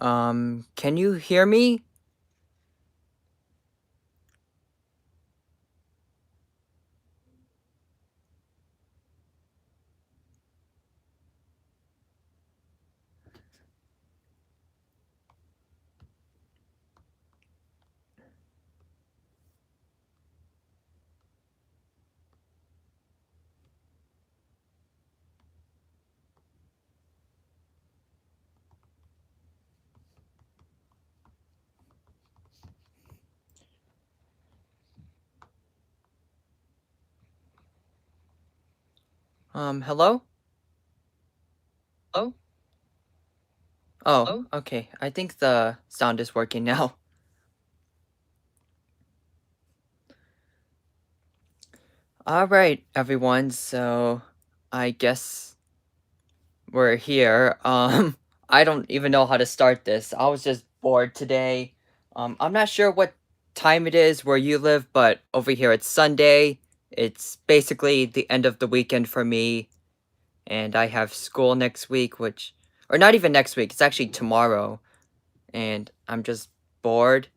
Can you hear me? Hello? Hello? Oh, Hello? okay. I think the sound is working now. All right, everyone. So, I guess we're here. I don't even know how to start this. I was just bored today. I'm not sure what time it is where you live, but over here it's Sunday. It's basically the end of the weekend for me, and I have school next week, or not even next week. It's actually tomorrow, and I'm just bored.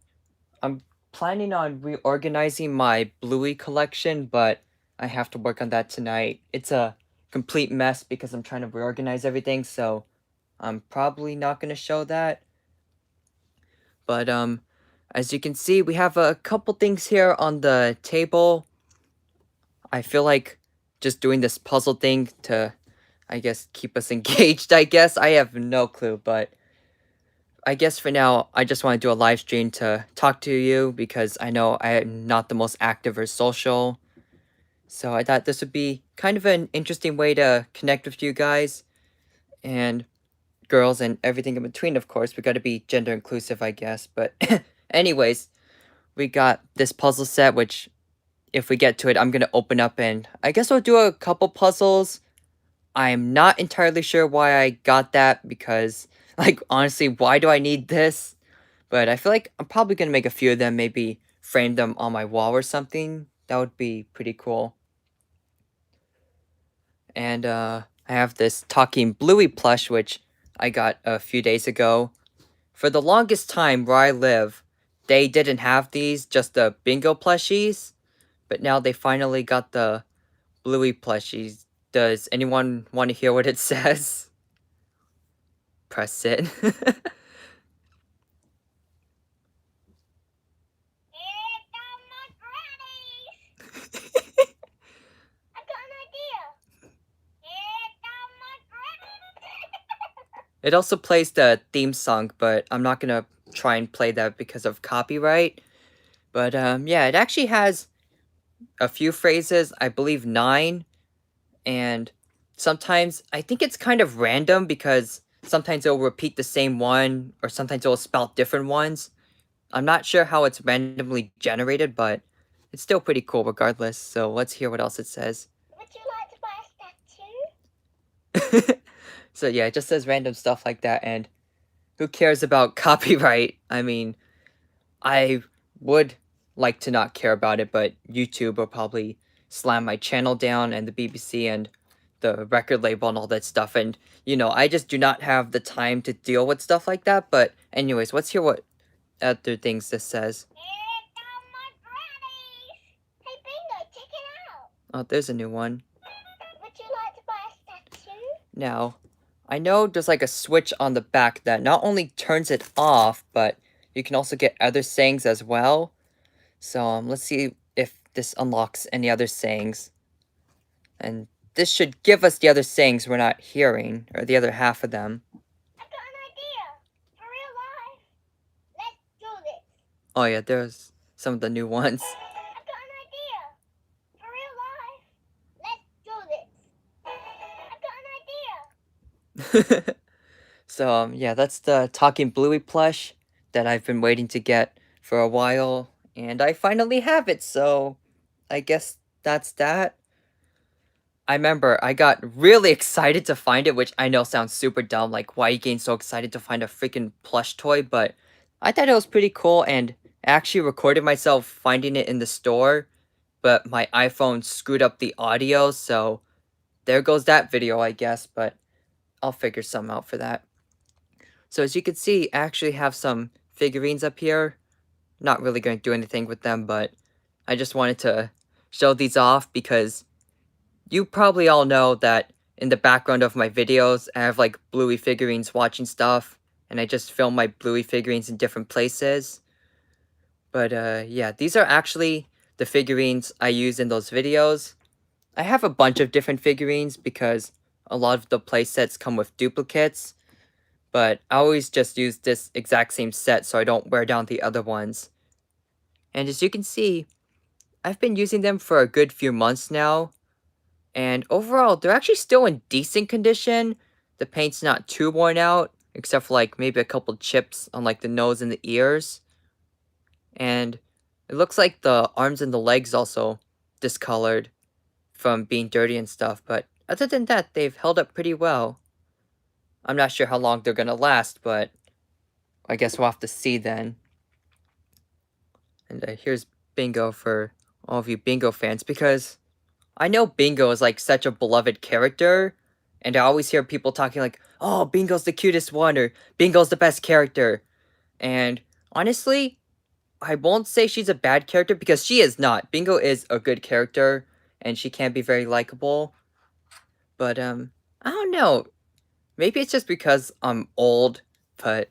I'm planning on reorganizing my Bluey collection, but I have to work on that tonight. It's a complete mess because I'm trying to reorganize everything, so I'm probably not going to show that. But as you can see, we have a couple things here on the table. I feel like just doing this puzzle thing to, I guess, keep us engaged, I guess. I have no clue, but I guess for now, I just want to do a live stream to talk to you because I know I am not the most active or social. So I thought this would be kind of an interesting way to connect with you guys and girls and everything in between, of course. We got to be gender inclusive, I guess. But, anyways, we got this puzzle set, which if we get to it, I'm going to open up and I guess I'll do a couple puzzles. I'm not entirely sure why I got that because, like, honestly, why do I need this? But I feel like I'm probably gonna make a few of them, maybe frame them on my wall or something. That would be pretty cool. And I have this talking Bluey plush, which I got a few days ago. For the longest time where I live, they didn't have these, just the bingo plushies. But now they finally got the Bluey plushies. Does anyone want to hear what it says? Press it. It also plays the theme song, but I'm not gonna try and play that because of copyright. But yeah, it actually has a few phrases, I believe 9, and sometimes I think it's kind of random because sometimes it'll repeat the same one, or sometimes it'll spout different ones. I'm not sure how it's randomly generated, but it's still pretty cool regardless. So let's hear what else it says. Would you like to buy a statue? So yeah, it just says random stuff like that, and who cares about copyright? I mean, I would like to not care about it, but YouTube will probably slam my channel down and the BBC and the record label and all that stuff. And, I just do not have the time to deal with stuff like that. But anyways, let's hear what other things this says. Here come my grannies! Hey Bingo, check it out! Oh, there's a new one. Would you like to buy a statue? Now, I know there's like a switch on the back that not only turns it off, but you can also get other sayings as well. So let's see if this unlocks any other sayings. And this should give us the other sayings we're not hearing, or the other half of them. I've got an idea! For real life! Let's do this! Oh yeah, there's some of the new ones. I've got an idea! For real life! Let's do this! I've got an idea! So, yeah, that's the Talking Bluey plush that I've been waiting to get for a while, and I finally have it, so I guess that's that. I remember I got really excited to find it, which I know sounds super dumb, like why you getting so excited to find a freaking plush toy, but I thought it was pretty cool, and I actually recorded myself finding it in the store, but my iPhone screwed up the audio, so there goes that video, I guess, but I'll figure something out for that. So as you can see, I actually have some figurines up here. Not really going to do anything with them, but I just wanted to show these off because you probably all know that in the background of my videos, I have like Bluey figurines watching stuff, and I just film my Bluey figurines in different places. But yeah, these are actually the figurines I use in those videos. I have a bunch of different figurines because a lot of the playsets come with duplicates, but I always just use this exact same set so I don't wear down the other ones. And as you can see, I've been using them for a good few months now, and overall, they're actually still in decent condition. The paint's not too worn out, except for like maybe a couple chips on like the nose and the ears. And it looks like the arms and the legs also discolored from being dirty and stuff, but other than that, they've held up pretty well. I'm not sure how long they're gonna last, but I guess we'll have to see then. And here's Bingo for all of you Bingo fans, because I know Bingo is like such a beloved character, and I always hear people talking like, "Oh, Bingo's the cutest one," or "Bingo's the best character." And honestly, I won't say she's a bad character because she is not. Bingo is a good character, and she can be very likable. But I don't know. Maybe it's just because I'm old, but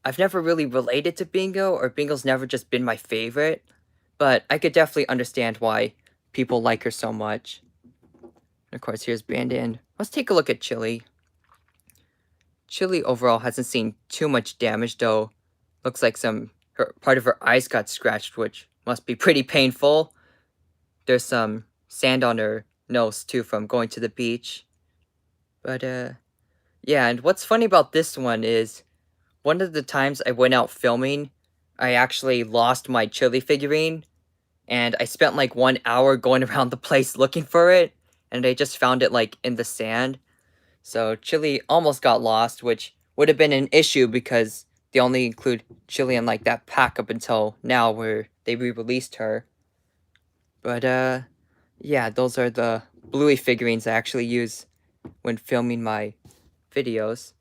I've never really related to Bingo, or Bingo's never just been my favorite. But I could definitely understand why people like her so much. And of course, here's Brandon. Let's take a look at Chili. Chili overall hasn't seen too much damage, though. Looks like part of her eyes got scratched, which must be pretty painful. There's some sand on her nose, too, from going to the beach. But, yeah, and what's funny about this one is one of the times I went out filming, I actually lost my Chili figurine, and I spent like 1 hour going around the place looking for it, and I just found it like in the sand. So Chili almost got lost, which would have been an issue because they only include Chili in like that pack up until now where they re-released her. But yeah, those are the Bluey figurines I actually use when filming my videos.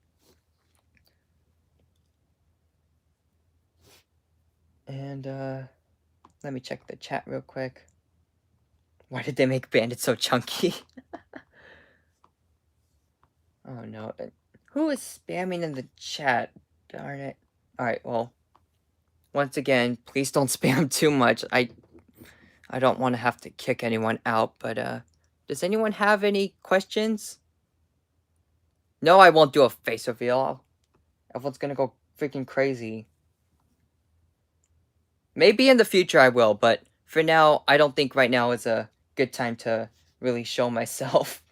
And let me check the chat real quick. Why did they make Bandit so chunky? Oh no. Who is spamming in the chat? Darn it. Alright, well. Once again, please don't spam too much. I don't want to have to kick anyone out, but does anyone have any questions? No, I won't do a face reveal. Everyone's gonna go freaking crazy. Maybe in the future I will, but for now, I don't think right now is a good time to really show myself.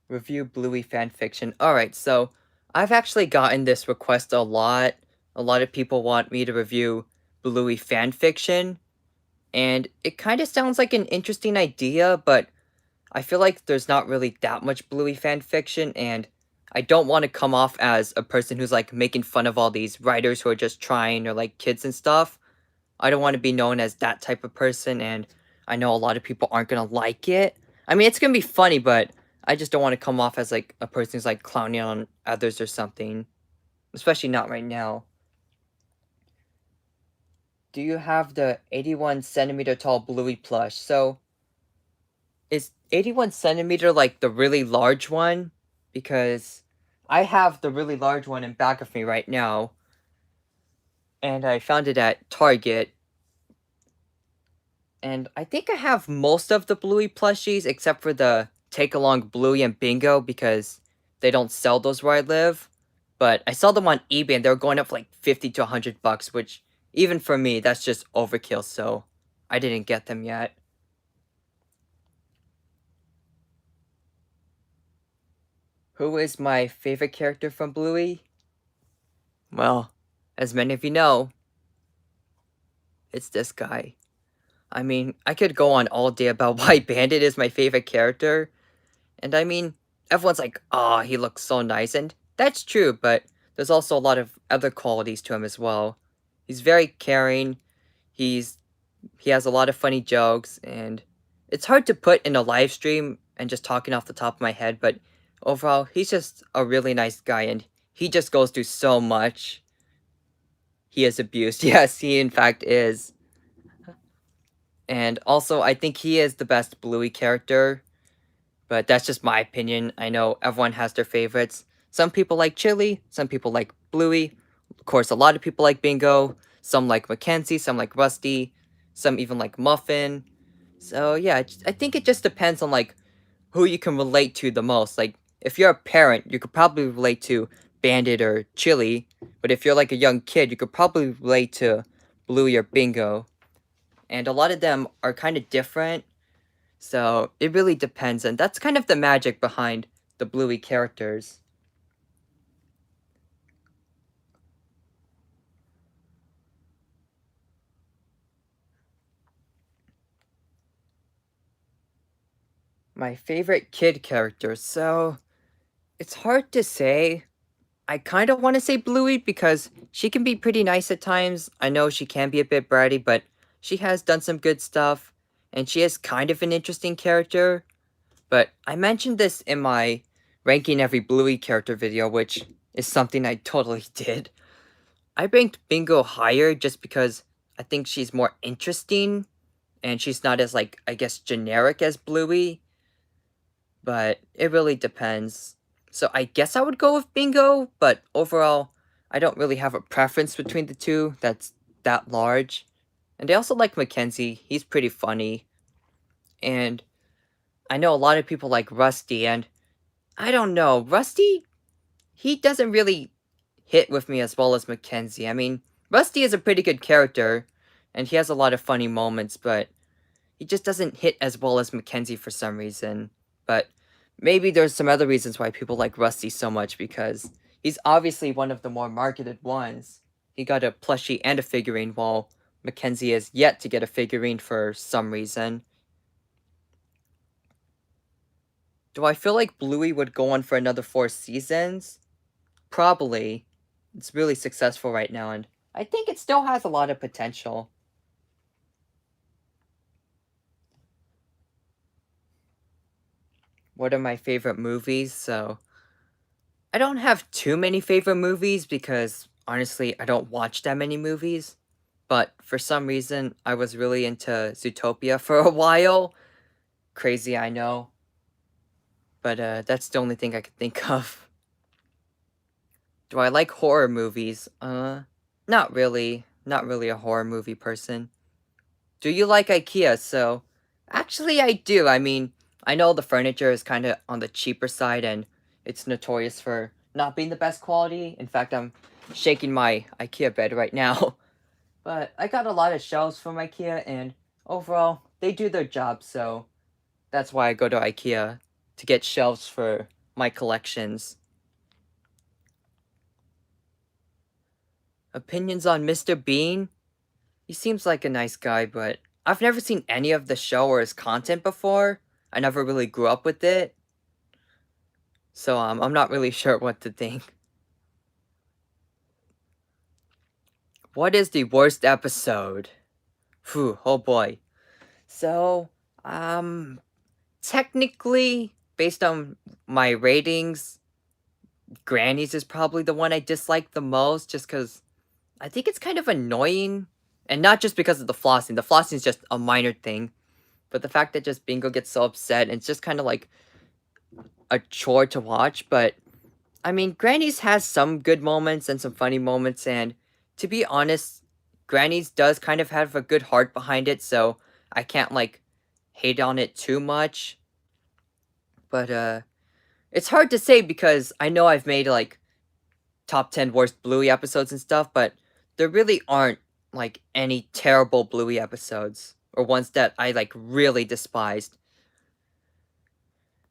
Review Bluey fanfiction. Alright, so I've actually gotten this request a lot. A lot of people want me to review Bluey fanfiction, and it kind of sounds like an interesting idea, but I feel like there's not really that much Bluey fanfiction, and I don't want to come off as a person who's like making fun of all these writers who are just trying, or like kids and stuff. I don't want to be known as that type of person, and I know a lot of people aren't gonna like it. I mean, it's gonna be funny, but I just don't want to come off as like a person who's like clowning on others or something. Especially not right now. Do you have the 81 centimeter tall Bluey plush? So, is 81 centimeter like the really large one? Because I have the really large one in back of me right now. And I found it at Target. And I think I have most of the Bluey plushies except for the Take Along Bluey and Bingo because they don't sell those where I live. But I saw them on eBay and they were going up for like 50 to 100 bucks, which even for me, that's just overkill, so I didn't get them yet. Who is my favorite character from Bluey? Well, as many of you know, it's this guy. I mean, I could go on all day about why Bandit is my favorite character. And I mean, everyone's like, "Oh, he looks so nice." And that's true, but there's also a lot of other qualities to him as well. He's very caring. He has a lot of funny jokes, and it's hard to put in a live stream and just talking off the top of my head, but overall, he's just a really nice guy, and he just goes through so much. He is abused. Yes, he in fact is. And also, I think he is the best Bluey character, but that's just my opinion. I know everyone has their favorites. Some people like Chili, some people like Bluey. Of course, a lot of people like Bingo. Some like Mackenzie, some like Rusty, some even like Muffin. So yeah, I think it just depends on like who you can relate to the most. Like if you're a parent, you could probably relate to Bandit or Chili, but if you're like a young kid, you could probably relate to Bluey or Bingo. And a lot of them are kind of different, so it really depends, and that's kind of the magic behind the Bluey characters. My favorite kid character, so it's hard to say. I kind of want to say Bluey because she can be pretty nice at times. I know she can be a bit bratty, but she has done some good stuff, and she is kind of an interesting character. But I mentioned this in my ranking every Bluey character video, which is something I totally did. I ranked Bingo higher just because I think she's more interesting and she's not as like I guess generic as Bluey, but it really depends. So I guess I would go with Bingo, but overall I don't really have a preference between the two that's that large. And I also like Mackenzie. He's pretty funny. And I know a lot of people like Rusty, and I don't know. Rusty, he doesn't really hit with me as well as Mackenzie. I mean, Rusty is a pretty good character, and he has a lot of funny moments, but he just doesn't hit as well as Mackenzie for some reason. But maybe there's some other reasons why people like Rusty so much, because he's obviously one of the more marketed ones. He got a plushie and a figurine, while Mackenzie is yet to get a figurine for some reason. Do I feel like Bluey would go on for another 4 seasons? Probably. It's really successful right now, and I think it still has a lot of potential. What are my favorite movies? So, I don't have too many favorite movies because honestly, I don't watch that many movies. But for some reason, I was really into Zootopia for a while. Crazy, I know. But that's the only thing I could think of. Do I like horror movies? Not really. Not really a horror movie person. Do you like IKEA? So, actually, I do. I mean, I know the furniture is kind of on the cheaper side and it's notorious for not being the best quality. In fact, I'm shaking my IKEA bed right now. But I got a lot of shelves from IKEA and overall, they do their job. So, that's why I go to IKEA to get shelves for my collections. Opinions on Mr. Bean? He seems like a nice guy, but I've never seen any of the show or his content before. I never really grew up with it, so I'm not really sure what to think. What is the worst episode? Phew, oh boy. So, um, technically, based on my ratings, Granny's is probably the one I dislike the most, just because I think it's kind of annoying. And not just because of the flossing. The flossing is just a minor thing. But the fact that just Bingo gets so upset, and it's just kind of like a chore to watch, but I mean, Granny's has some good moments and some funny moments, and to be honest, Granny's does kind of have a good heart behind it, so I can't like hate on it too much. But it's hard to say because I know I've made like top 10 worst Bluey episodes and stuff, but there really aren't like any terrible Bluey episodes or ones that I like really despised.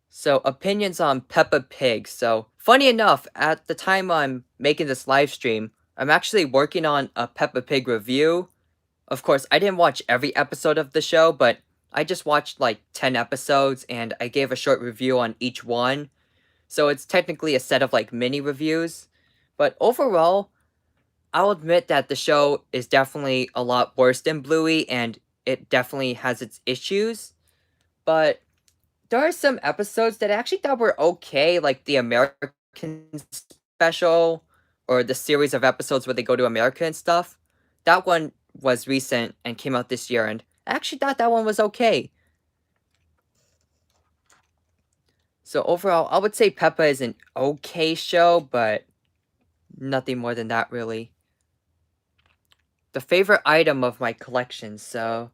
So, opinions on Peppa Pig. So, funny enough, at the time I'm making this live stream, I'm actually working on a Peppa Pig review. Of course, I didn't watch every episode of the show, but I just watched like 10 episodes and I gave a short review on each one. So, it's technically a set of like mini reviews. But overall, I'll admit that the show is definitely a lot worse than Bluey and it definitely has its issues. But there are some episodes that I actually thought were okay, like the American special or the series of episodes where they go to America and stuff. That one was recent and came out this year, and I actually thought that one was okay. So overall, I would say Peppa is an okay show, but nothing more than that, really. The favorite item of my collection, so...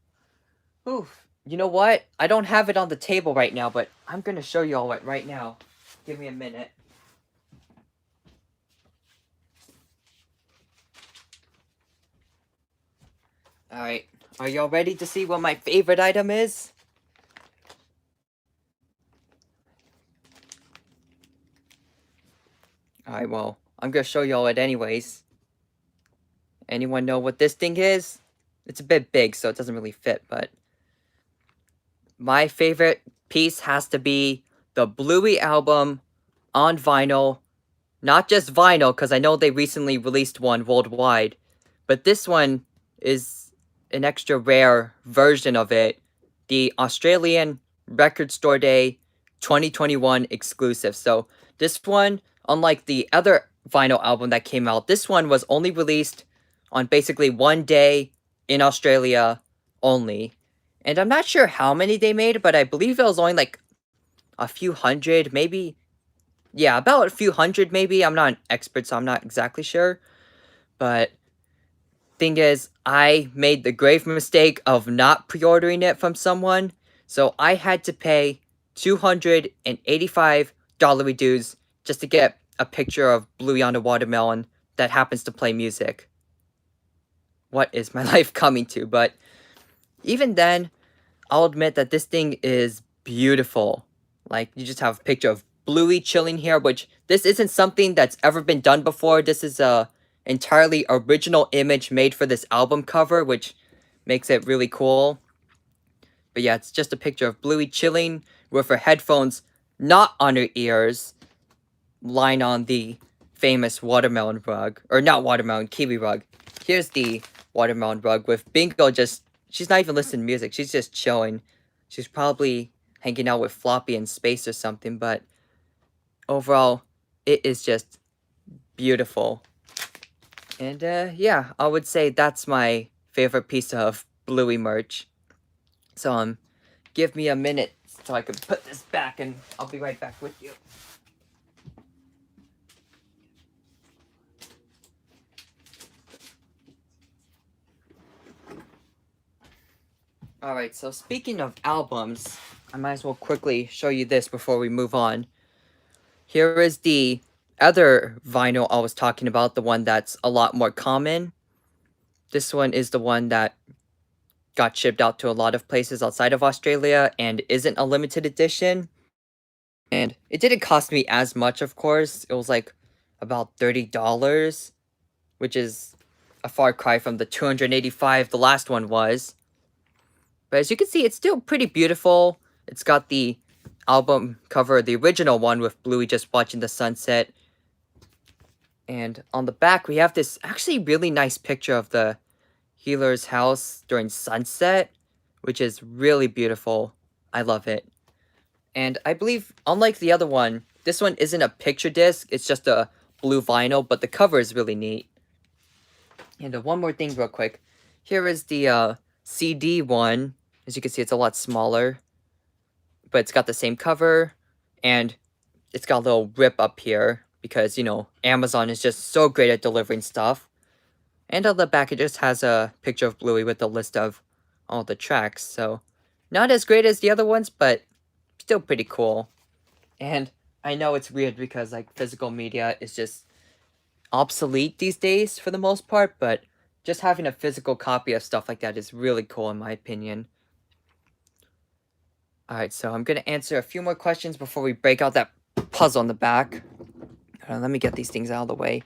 Oof. You know what? I don't have it on the table right now, but I'm gonna show you all it right now. Give me a minute. Alright. Are y'all ready to see what my favorite item is? Alright, well, I'm gonna show y'all it anyways. Anyone know what this thing is? It's a bit big, so it doesn't really fit, but... My favorite piece has to be the Bluey album on vinyl. Not just vinyl, because I know they recently released one worldwide. But this one is an extra rare version of it. The Australian Record Store Day 2021 exclusive. So this one, unlike the other vinyl album that came out, this one was only released on basically one day in Australia only. And I'm not sure how many they made, but I believe it was only like a few hundred, maybe. Yeah, about a few hundred maybe. I'm not an expert, so I'm not exactly sure. But thing is, I made the grave mistake of not pre-ordering it from someone, so I had to pay $285 dues just to get a picture of Bluey on a watermelon that happens to play music. What is my life coming to? But even then, I'll admit that this thing is beautiful. Like, you just have a picture of Bluey chilling here, which this isn't something that's ever been done before. This is a entirely original image made for this album cover, which makes it really cool. But yeah, it's just a picture of Bluey chilling with her headphones not on her ears, lying on the famous watermelon rug. Or not watermelon, kiwi rug. Here's the watermelon rug with Bingo just... She's not even listening to music. She's just chilling. She's probably hanging out with Floppy in space or something, but overall, it is just beautiful. And yeah, I would say that's my favorite piece of Bluey merch. So give me a minute so I can put this back, and I'll be right back with you. Alright, so speaking of albums, I might as well quickly show you this before we move on. Here is the other vinyl I was talking about, the one that's a lot more common. This one is the one that got shipped out to a lot of places outside of Australia and isn't a limited edition. And it didn't cost me as much, of course. It was like about $30, which is a far cry from the $285 the last one was. But as you can see, it's still pretty beautiful. It's got the album cover, the original one with Bluey just watching the sunset. And on the back, we have this actually really nice picture of the healer's house during sunset, which is really beautiful. I love it. And I believe, unlike the other one, this one isn't a picture disc, it's just a blue vinyl, but the cover is really neat. And one more thing real quick. Here is the CD one. As you can see, it's a lot smaller, but it's got the same cover, and it's got a little rip up here, because, you know, Amazon is just so great at delivering stuff. And on the back, it just has a picture of Bluey with a list of all the tracks, so not as great as the other ones, but still pretty cool. And I know it's weird because, like, physical media is just obsolete these days for the most part, but just having a physical copy of stuff like that is really cool in my opinion. Alright, so I'm gonna answer a few more questions before we break out that puzzle on the back. Let me get these things out of the way.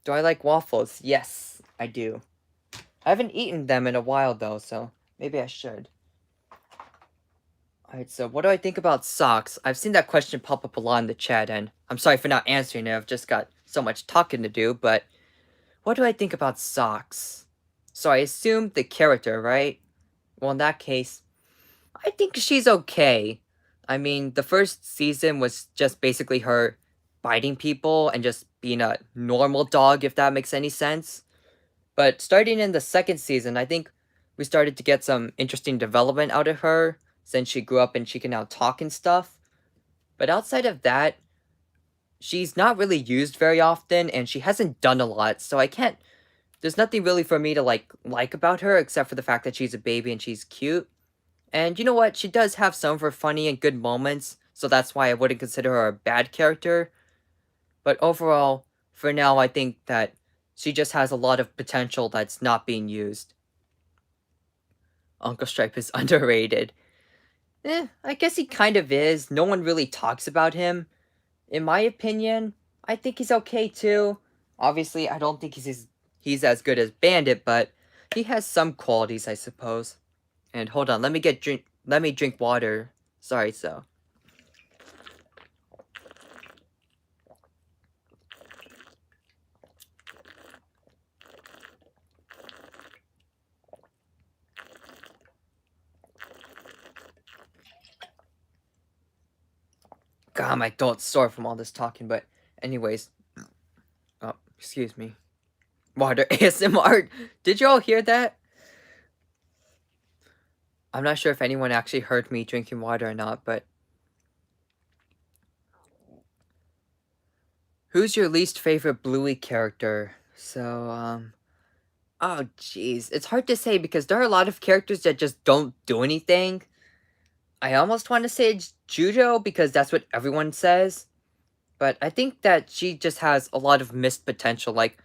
Do I like waffles? Yes, I do. I haven't eaten them in a while though, so maybe I should. Alright, so what do I think about socks? I've seen that question pop up a lot in the chat, and I'm sorry for not answering it. I've just got so much talking to do, but what do I think about socks? So I assume the character, right? Well, in that case, I think she's okay. I mean, the first season was just basically her biting people and just being a normal dog, if that makes any sense. But starting in the second season, I think we started to get some interesting development out of her since she grew up and she can now talk and stuff. But outside of that, she's not really used very often and she hasn't done a lot, so I can't there's nothing really for me to like about her except for the fact that she's a baby and she's cute. And you know what? She does have some of her funny and good moments, so that's why I wouldn't consider her a bad character. But overall, for now, I think that she just has a lot of potential that's not being used. Uncle Stripe is underrated. I guess he kind of is. No one really talks about him. In my opinion, I think he's okay too. Obviously, I don't think he's as good as Bandit, but he has some qualities, I suppose. And hold on, let me drink water. Sorry, so. God, my throat's sore from all this talking, but anyways. Oh, excuse me. Water ASMR. Did you all hear that? I'm not sure if anyone actually heard me drinking water or not, but who's your least favorite Bluey character? So, oh jeez, it's hard to say because there are a lot of characters that just don't do anything. I almost want to say it's Judo because that's what everyone says, but I think that she just has a lot of missed potential. Like,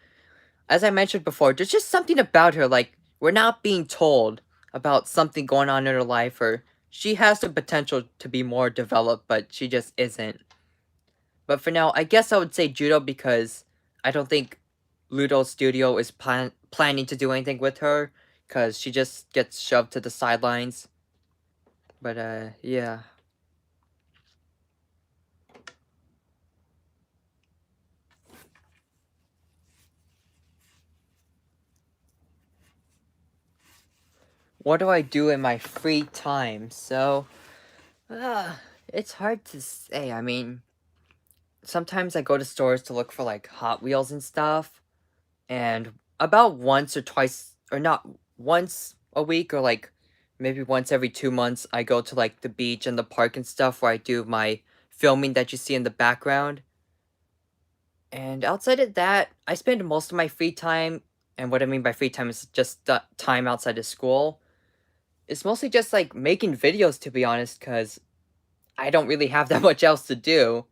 as I mentioned before, there's just something about her, like, we're not being told about something going on in her life, or she has the potential to be more developed, but she just isn't. But for now, I guess I would say Judo because I don't think Ludo Studio is planning to do anything with her, because she just gets shoved to the sidelines. But, yeah. What do I do in my free time? So, uh, it's hard to say. I mean, sometimes I go to stores to look for like Hot Wheels and stuff, and about once or twice, or not once a week, or like maybe once every 2 months, I go to like the beach and the park and stuff where I do my filming that you see in the background. And outside of that, I spend most of my free time, and what I mean by free time is just the time outside of school. It's mostly just like making videos, to be honest, because I don't really have that much else to do.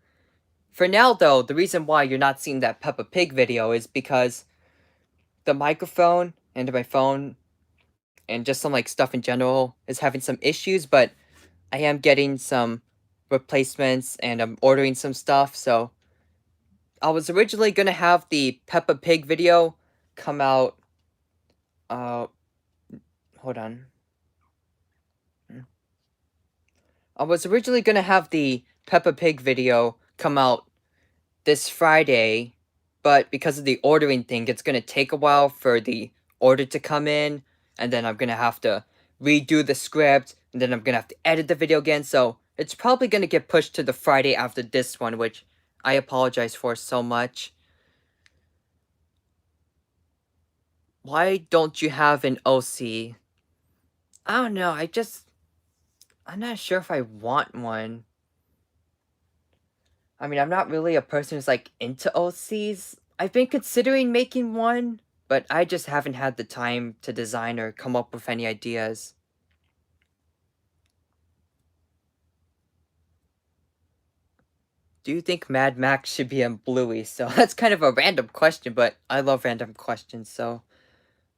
For now, though, the reason why you're not seeing that Peppa Pig video is because the microphone and my phone and just some like stuff in general is having some issues, but I am getting some replacements and I'm ordering some stuff. So I was originally gonna have the Peppa Pig video come out. Uh, hold on. I was originally gonna have the Peppa Pig video come out this Friday, but because of the ordering thing, it's gonna take a while for the order to come in, and then I'm gonna have to redo the script, and then I'm gonna have to edit the video again, so it's probably gonna get pushed to the Friday after this one, which I apologize for so much. Why don't you have an OC? I don't know, I'm not sure if I want one. I mean, I'm not really a person who's like into OCs. I've been considering making one, but I just haven't had the time to design or come up with any ideas. Do you think Mad Max should be in Bluey? So that's kind of a random question, but I love random questions. So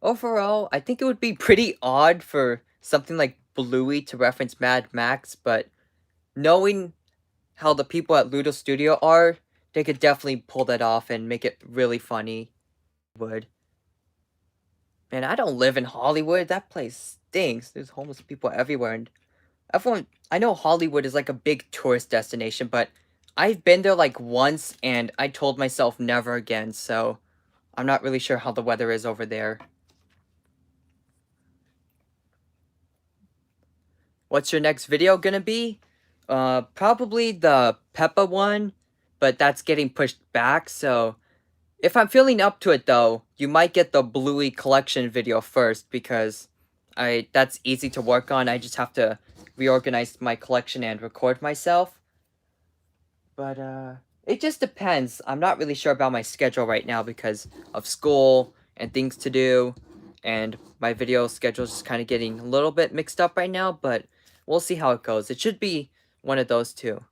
overall, I think it would be pretty odd for something like Bluey to reference Mad Max, but knowing how the people at Ludo Studio are, they could definitely pull that off and make it really funny. Would. Man, I don't live in Hollywood. That place stinks. There's homeless people everywhere, and everyone. I know Hollywood is like a big tourist destination, but I've been there like once, and I told myself never again. So I'm not really sure how the weather is over there. What's your next video gonna be? Probably the Peppa one, but that's getting pushed back, so if I'm feeling up to it though, you might get the Bluey collection video first because that's easy to work on. I just have to reorganize my collection and record myself. But it just depends. I'm not really sure about my schedule right now because of school and things to do, and my video schedule is just kind of getting a little bit mixed up right now, but we'll see how it goes. It should be one of those two.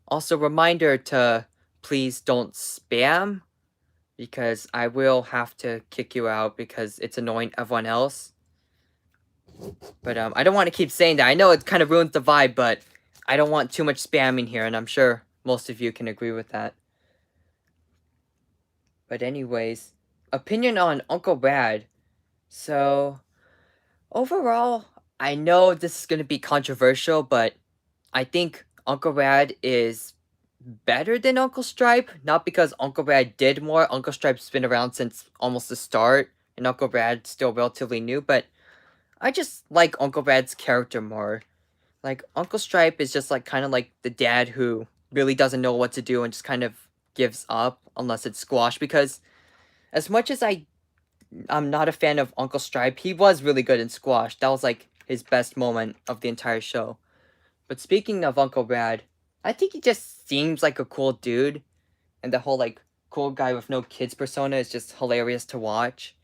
Also, reminder to please don't spam because I will have to kick you out because it's annoying everyone else. But I don't want to keep saying that. I know it kind of ruins the vibe, but I don't want too much spamming here, and I'm sure most of you can agree with that. But anyways, opinion on Uncle Brad. So, overall, I know this is going to be controversial, but I think Uncle Brad is better than Uncle Stripe. Not because Uncle Brad did more. Uncle Stripe's been around since almost the start, and Uncle Brad's still relatively new, but I just like Uncle Brad's character more. Like, Uncle Stripe is just like kind of like the dad who really doesn't know what to do and just kind of gives up unless it's squash because as much as I'm not a fan of Uncle Stripe, he was really good in squash. That was like his best moment of the entire show. But speaking of Uncle Brad, I think he just seems like a cool dude, and the whole like cool guy with no kids persona is just hilarious to watch.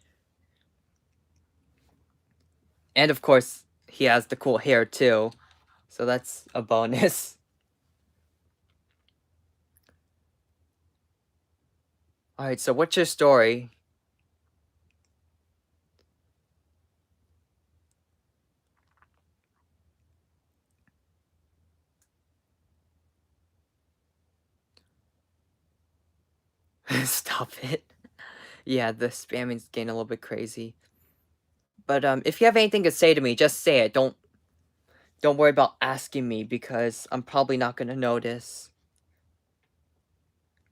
And of course, he has the cool hair too, so that's a bonus. Alright, so what's your story? Stop it. Yeah, the spamming's getting a little bit crazy. But if you have anything to say to me, just say it. Don't worry about asking me because I'm probably not gonna notice.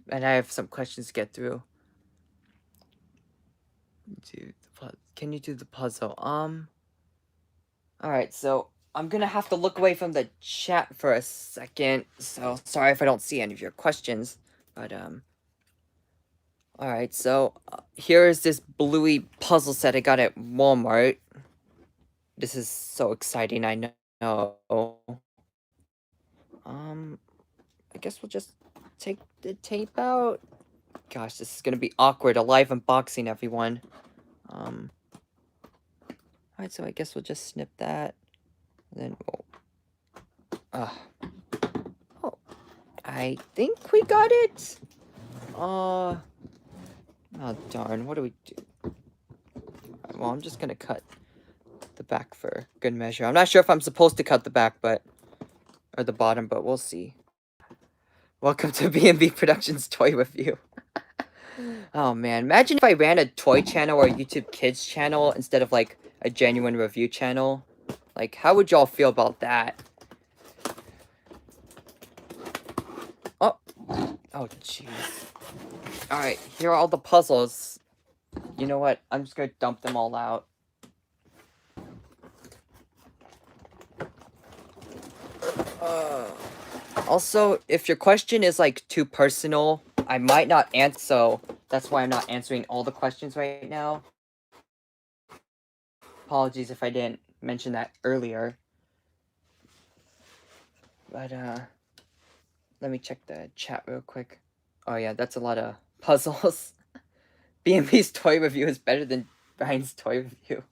And I have some questions to get through. Can you do the puzzle? Alright, so I'm gonna have to look away from the chat for a second. So sorry if I don't see any of your questions. But alright, so here is this bluey puzzle set I got at Walmart. This is so exciting, I know. I guess we'll just take the tape out. Gosh, this is gonna be awkward. A live unboxing, everyone. Alright, so I guess we'll just snip that. And then we'll... oh, I think we got it. Oh, darn. What do we do? Right, well, I'm just gonna cut the back for good measure. I'm not sure if I'm supposed to cut the back, or the bottom, but we'll see. Welcome to B&B Productions Toy Review. Oh man, imagine if I ran a toy channel or a YouTube Kids channel instead of like a genuine review channel. Like, how would y'all feel about that? Oh, jeez. Alright, here are all the puzzles. You know what? I'm just gonna dump them all out. Also, if your question is like too personal, I might not answer, so that's why I'm not answering all the questions right now. Apologies if I didn't mention that earlier. But, let me check the chat real quick. Oh yeah, that's a lot of puzzles. B&B's toy review is better than Brian's toy review.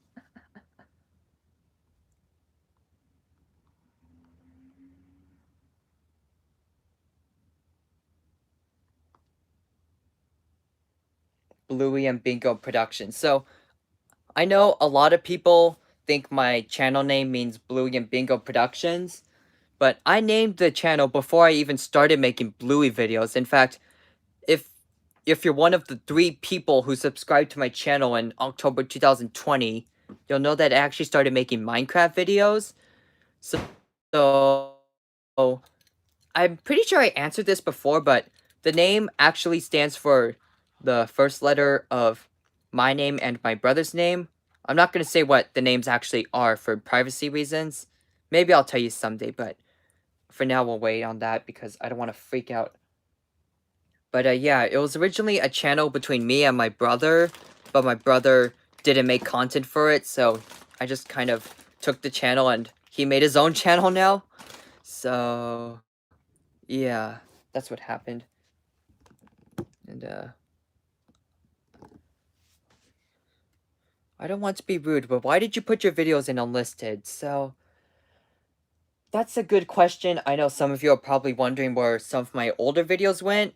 Bluey and Bingo Productions. So, I know a lot of people think my channel name means Bluey and Bingo Productions, but I named the channel before I even started making Bluey videos. In fact, if you're one of the 3 people who subscribed to my channel in October 2020, you'll know that I actually started making Minecraft videos. So I'm pretty sure I answered this before, but the name actually stands for the first letter of my name and my brother's name. I'm not gonna say what the names actually are for privacy reasons. Maybe I'll tell you someday, but for now we'll wait on that because I don't want to freak out. But yeah, it was originally a channel between me and my brother, but my brother didn't make content for it, so I just kind of took the channel and he made his own channel now. So yeah, that's what happened. And I don't want to be rude, but why did you put your videos in unlisted? So that's a good question. I know some of you are probably wondering where some of my older videos went.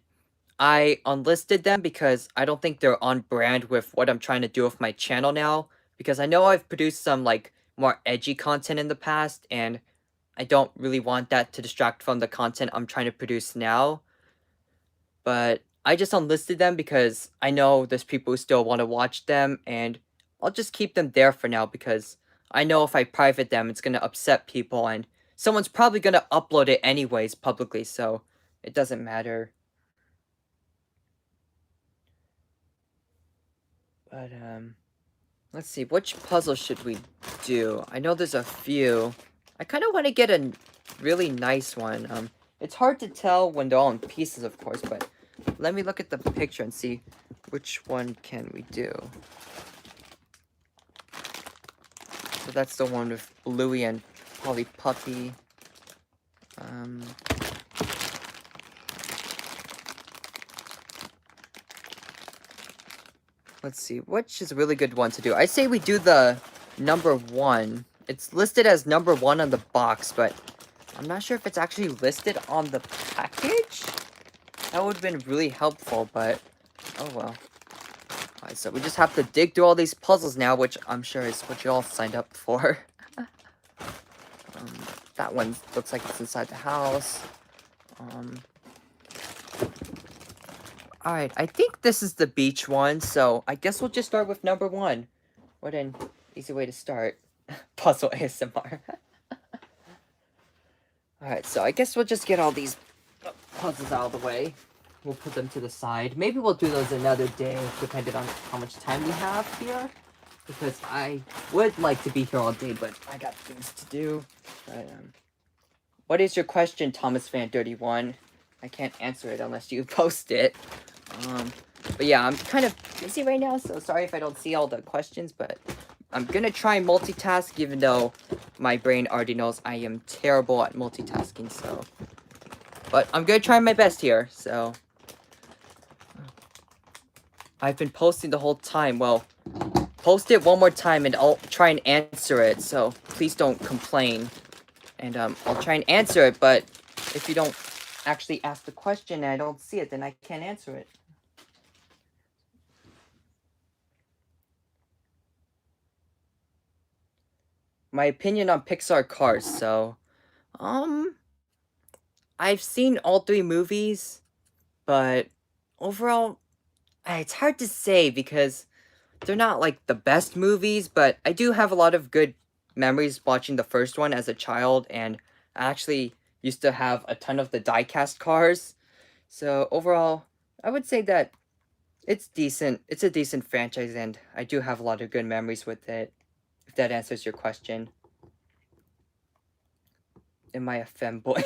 I unlisted them because I don't think they're on brand with what I'm trying to do with my channel now. Because I know I've produced some like more edgy content in the past, and I don't really want that to distract from the content I'm trying to produce now. But I just unlisted them because I know there's people who still want to watch them, and I'll just keep them there for now because I know if I private them, it's gonna upset people, and someone's probably gonna upload it anyways publicly, so it doesn't matter. But let's see, which puzzle should we do? I know there's a few. I kind of want to get a really nice one. It's hard to tell when they're all in pieces, of course, but let me look at the picture and see which one can we do. So that's the one with Bluey and Polly Puppy. Let's see, which is a really good one to do. I say we do the number 1. It's listed as number 1 on the box, but I'm not sure if it's actually listed on the package. That would have been really helpful, but oh well. Alright, so we just have to dig through all these puzzles now, which I'm sure is what you all signed up for. That one looks like it's inside the house. Alright, I think this is the beach one, so I guess we'll just start with number 1. What an easy way to start. Puzzle ASMR. Alright, so I guess we'll just get all these puzzles out of the way. We'll put them to the side. Maybe we'll do those another day, depending on how much time we have here. Because I would like to be here all day, but I got things to do. But, what is your question, Thomas Fan 31? I can't answer it unless you post it. But yeah, I'm kind of busy right now, so sorry if I don't see all the questions, but I'm gonna try and multitask, even though my brain already knows I am terrible at multitasking, so. But I'm gonna try my best here, so. I've been posting the whole time. Well, post it one more time and I'll try and answer it, so please don't complain. And I'll try and answer it, but if you don't actually ask the question and I don't see it, then I can't answer it. My opinion on Pixar cars, so I've seen all 3 movies, but overall it's hard to say because they're not like the best movies, but I do have a lot of good memories watching the first one as a child, and I actually used to have a ton of the diecast cars. So overall, I would say that it's decent. It's a decent franchise, and I do have a lot of good memories with it, if that answers your question. Am I a femboy?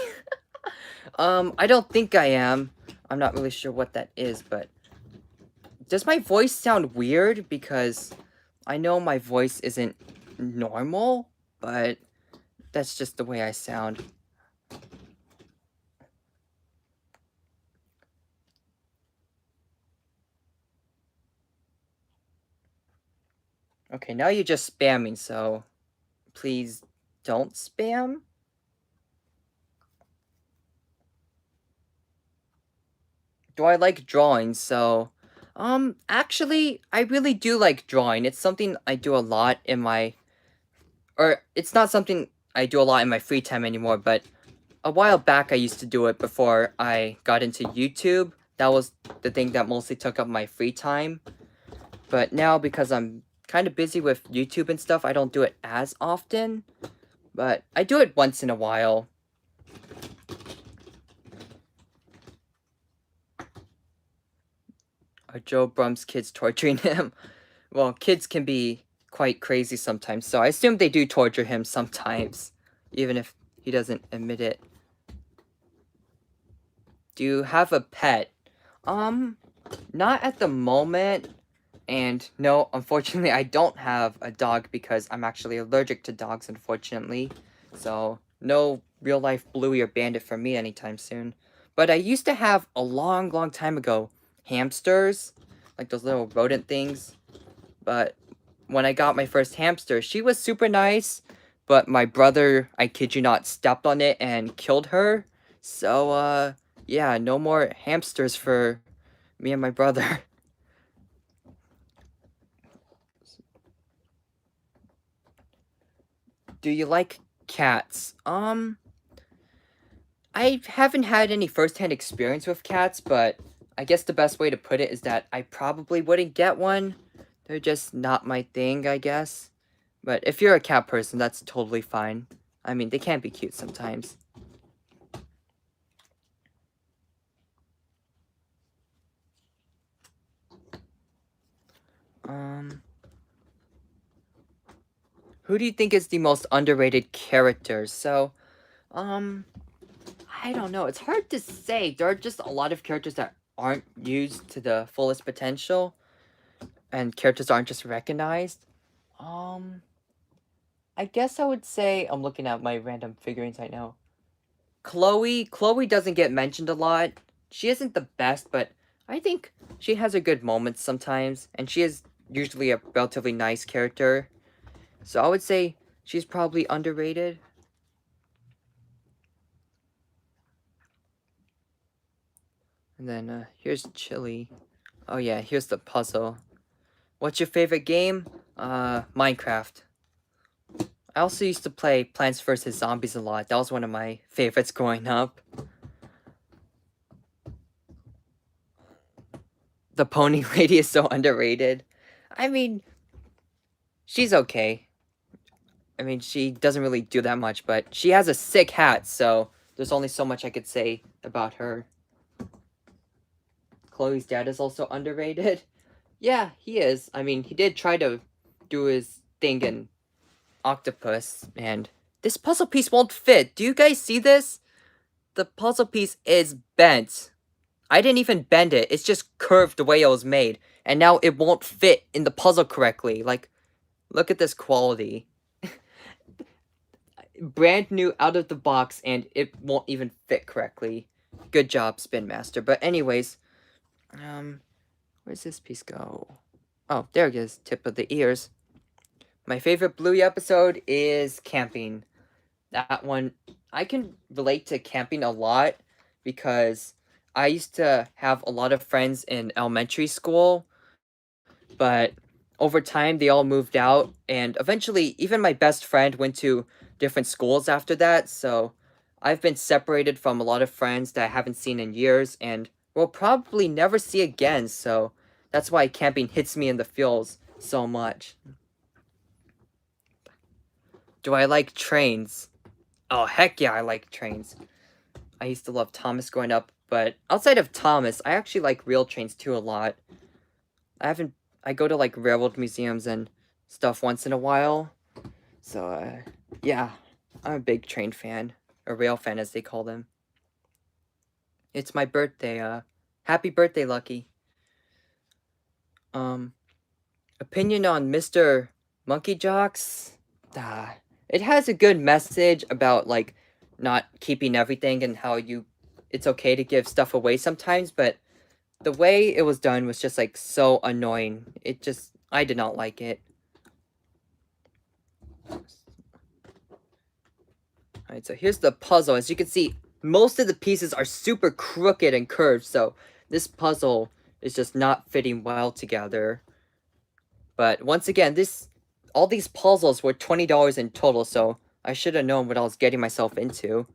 I don't think I am. I'm not really sure what that is, but does my voice sound weird? Because I know my voice isn't normal, but that's just the way I sound. Okay, now you're just spamming, so please don't spam. Do I like drawing? So, actually, I really do like drawing. It's something I do a lot in my, or it's not something I do a lot in my free time anymore, but a while back I used to do it before I got into YouTube. That was the thing that mostly took up my free time. But now, because I'm kind of busy with YouTube and stuff, I don't do it as often. But I do it once in a while. Are Joe Brum's kids torturing him? Well, kids can be quite crazy sometimes, so I assume they do torture him sometimes, even if he doesn't admit it. Do you have a pet? Not at the moment. And no, unfortunately, I don't have a dog because I'm actually allergic to dogs, unfortunately. So, no real life Bluey or Bandit for me anytime soon. But I used to have a long, long time ago hamsters, like those little rodent things. But when I got my first hamster, she was super nice. But my brother, I kid you not, stepped on it and killed her. So, yeah, no more hamsters for me and my brother. Do you like cats? I haven't had any first-hand experience with cats, but I guess the best way to put it is that I probably wouldn't get one. They're just not my thing, I guess. But if you're a cat person, that's totally fine. I mean, they can be cute sometimes. Um, who do you think is the most underrated character? So, um, I don't know. It's hard to say. There are just a lot of characters that aren't used to the fullest potential, and characters aren't just recognized. Um, I guess I would say I'm looking at my random figurines right now. Chloe doesn't get mentioned a lot. She isn't the best, but I think she has her good moments sometimes, and she is usually a relatively nice character. So I would say she's probably underrated. And then here's Chili. Oh yeah, here's the puzzle. What's your favorite game? Minecraft. I also used to play Plants vs. Zombies a lot. That was one of my favorites growing up. The pony lady is so underrated. I mean, she's okay. I mean, she doesn't really do that much, but she has a sick hat, so there's only so much I could say about her. Chloe's dad is also underrated. Yeah, he is. I mean, he did try to do his thing in Octopus, and this puzzle piece won't fit. Do you guys see this? The puzzle piece is bent. I didn't even bend it. It's just curved the way it was made. And now it won't fit in the puzzle correctly. Like, look at this quality. Brand new out of the box and it won't even fit correctly. Good job, Spin Master. But anyways, where's this piece go? Oh, there it is. Tip of the ears. My favorite Bluey episode is camping. That one, I can relate to camping a lot because I used to have a lot of friends in elementary school, but over time they all moved out, and eventually even my best friend went to different schools after that, so I've been separated from a lot of friends that I haven't seen in years and will probably never see again, so that's why camping hits me in the feels so much. Do I like trains? Oh, heck yeah, I like trains. I used to love Thomas growing up, but outside of Thomas, I actually like real trains too a lot. I go to like railroad museums and stuff once in a while. So, yeah, I'm a big train fan, a rail fan as they call them. It's my birthday, happy birthday, Lucky. Um, opinion on Mr. Monkey Jocks? Ah, it has a good message about, like, not keeping everything and how it's okay to give stuff away sometimes, but the way it was done was just, like, so annoying. I did not like it. Alright, so here's the puzzle. As you can see, most of the pieces are super crooked and curved, so this puzzle is just not fitting well together. But once again, all these puzzles were $20 in total, so I should have known what I was getting myself into.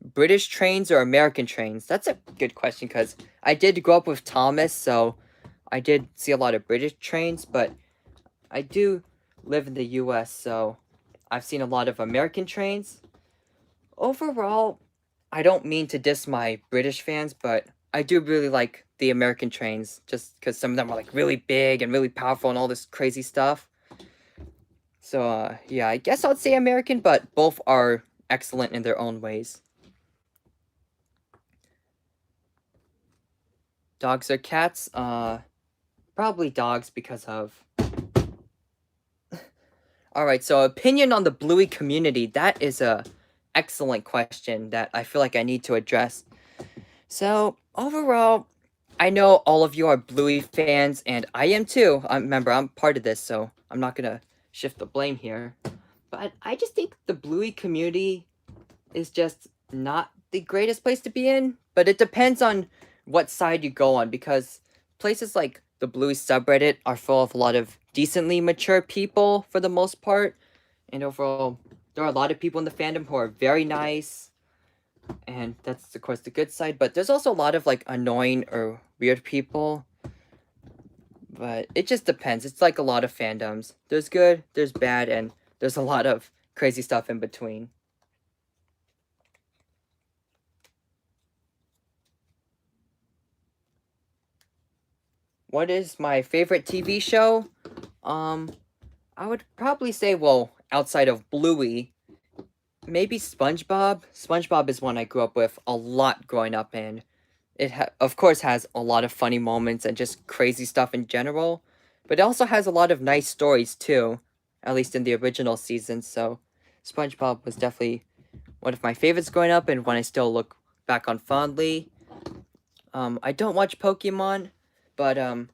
British trains or American trains? That's a good question, because I did grow up with Thomas, so I did see a lot of British trains, but I do live in the US, so I've seen a lot of American trains. Overall, I don't mean to diss my British fans, but I do really like the American trains, just because some of them are like really big and really powerful and all this crazy stuff. So yeah, I guess I'd say American, but both are excellent in their own ways. Dogs or cats? Probably dogs because of. All right, so opinion on the Bluey community. That is a excellent question that I feel like I need to address. So overall, I know all of you are Bluey fans, and I am too. Remember, I'm part of this, so I'm not gonna shift the blame here. But I just think the Bluey community is just not the greatest place to be in. But it depends on what side you go on, because places like the Bluey subreddit are full of a lot of decently mature people for the most part. And overall, there are a lot of people in the fandom who are very nice. And that's, of course, the good side. But there's also a lot of, like, annoying or weird people. But it just depends. It's like a lot of fandoms. There's good, there's bad, and there's a lot of crazy stuff in between. What is my favorite TV show? Um, I would probably say, well, outside of Bluey, maybe SpongeBob. SpongeBob is one I grew up with a lot growing up, and it of course has a lot of funny moments and just crazy stuff in general, but it also has a lot of nice stories too, at least in the original season. So SpongeBob was definitely one of my favorites growing up and one I still look back on fondly. I don't watch Pokemon, but I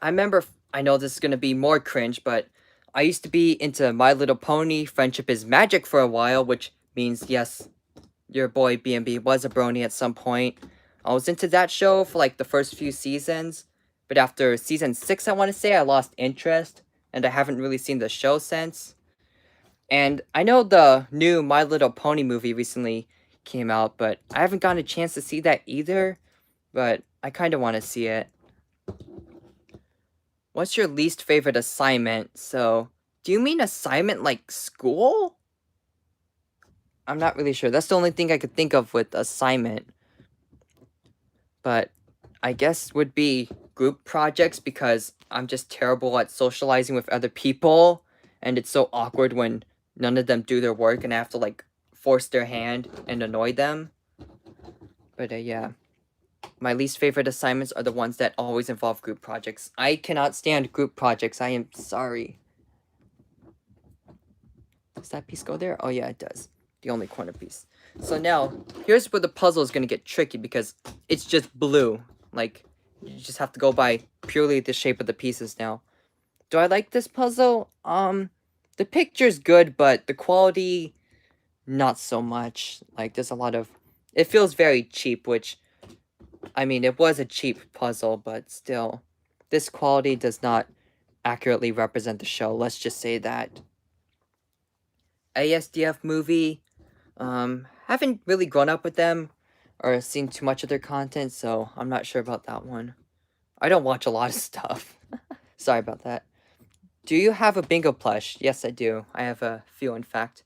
remember. I know this is gonna be more cringe, but I used to be into My Little Pony. Friendship is Magic for a while, which means yes, your boy BNB was a brony at some point. I was into that show for like the first few seasons, but after season 6, I want to say I lost interest, and I haven't really seen the show since. And I know the new My Little Pony movie recently came out, but I haven't gotten a chance to see that either. But I kind of want to see it. What's your least favorite assignment? So, do you mean assignment like school? I'm not really sure. That's the only thing I could think of with assignment. But I guess would be group projects, because I'm just terrible at socializing with other people, and it's so awkward when none of them do their work and I have to like force their hand and annoy them. But yeah. My least favorite assignments are the ones that always involve group projects. I cannot stand group projects. I am sorry. Does that piece go there? Oh yeah, it does. The only corner piece. So now, here's where the puzzle is going to get tricky, because it's just blue. Like, you just have to go by purely the shape of the pieces now. Do I like this puzzle? The picture's good, but the quality, not so much. Like, there's a lot of... It feels very cheap, which... I mean, it was a cheap puzzle, but still. This quality does not accurately represent the show, let's just say that. ASDF movie, haven't really grown up with them or seen too much of their content, so I'm not sure about that one. I don't watch a lot of stuff. Sorry about that. Do you have a bingo plush? Yes, I do. I have a few, in fact.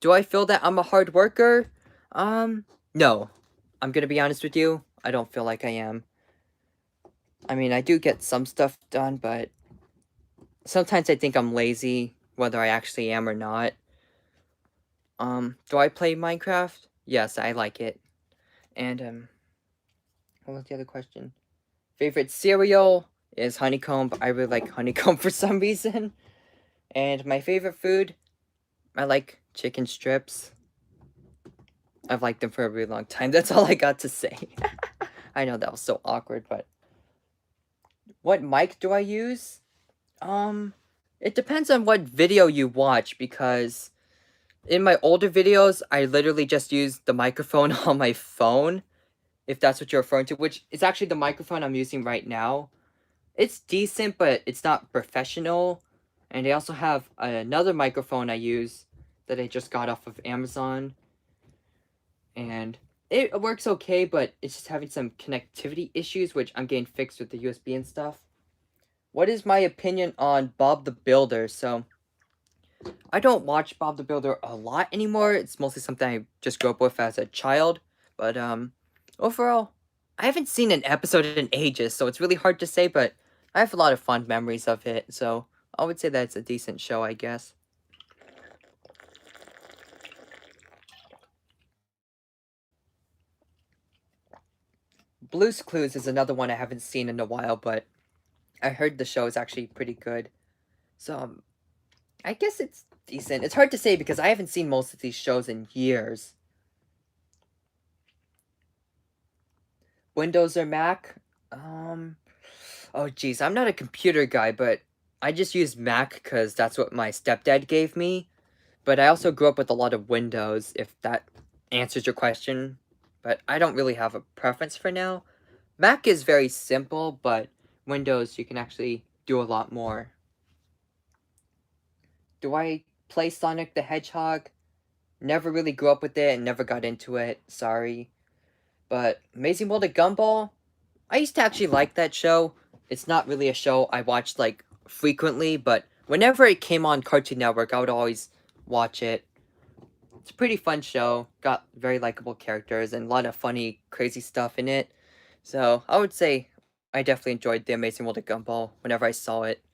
Do I feel that I'm a hard worker? No. I'm gonna be honest with you. I don't feel like I am. I mean, I do get some stuff done, but sometimes I think I'm lazy, whether I actually am or not. Do I play Minecraft? Yes, I like it. And, what was the other question? Favorite cereal is honeycomb. I really like honeycomb for some reason. And my favorite food, I like chicken strips. I've liked them for a really long time. That's all I got to say. I know that was so awkward, but... What mic do I use? It depends on what video you watch, because... In my older videos, I literally just use the microphone on my phone, if that's what you're referring to, which is actually the microphone I'm using right now. It's decent, but it's not professional. And I also have another microphone I use that I just got off of Amazon. And it works okay, but it's just having some connectivity issues, which I'm getting fixed with the USB and stuff. What is my opinion on Bob the Builder? So, I don't watch Bob the Builder a lot anymore. It's mostly something I just grew up with as a child. But, overall, I haven't seen an episode in ages, so it's really hard to say, but I have a lot of fond memories of it, so I would say that it's a decent show, I guess. Blue's Clues is another one I haven't seen in a while, but I heard the show is actually pretty good. So, I guess it's decent. It's hard to say because I haven't seen most of these shows in years. Windows or Mac? Oh geez, I'm not a computer guy, but I just use Mac because that's what my stepdad gave me. But I also grew up with a lot of Windows, if that answers your question. But I don't really have a preference for now. Mac is very simple, but Windows, you can actually do a lot more. Do I play Sonic the Hedgehog? Never really grew up with it and never got into it, sorry. But Amazing World of Gumball? I used to actually like that show. It's not really a show I watched, like, frequently, but whenever it came on Cartoon Network, I would always watch it. It's a pretty fun show, got very likable characters, and a lot of funny, crazy stuff in it. So, I would say I definitely enjoyed The Amazing World of Gumball whenever I saw it.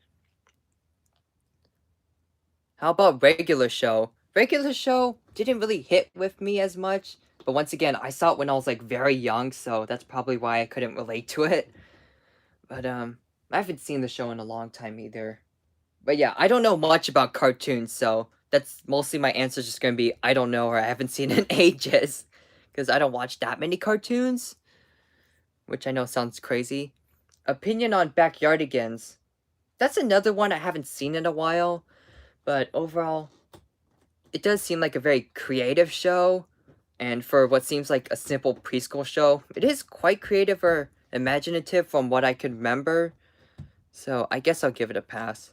How about Regular Show? Regular Show didn't really hit with me as much, but once again, I saw it when I was, like, very young, so that's probably why I couldn't relate to it. But, I haven't seen the show in a long time either. But yeah, I don't know much about cartoons, so that's mostly my answer is just gonna be I don't know or I haven't seen in ages. Because I don't watch that many cartoons, which I know sounds crazy. Opinion on Backyardigans. That's another one I haven't seen in a while, but overall, it does seem like a very creative show. And for what seems like a simple preschool show, it is quite creative or imaginative from what I can remember. So I guess I'll give it a pass.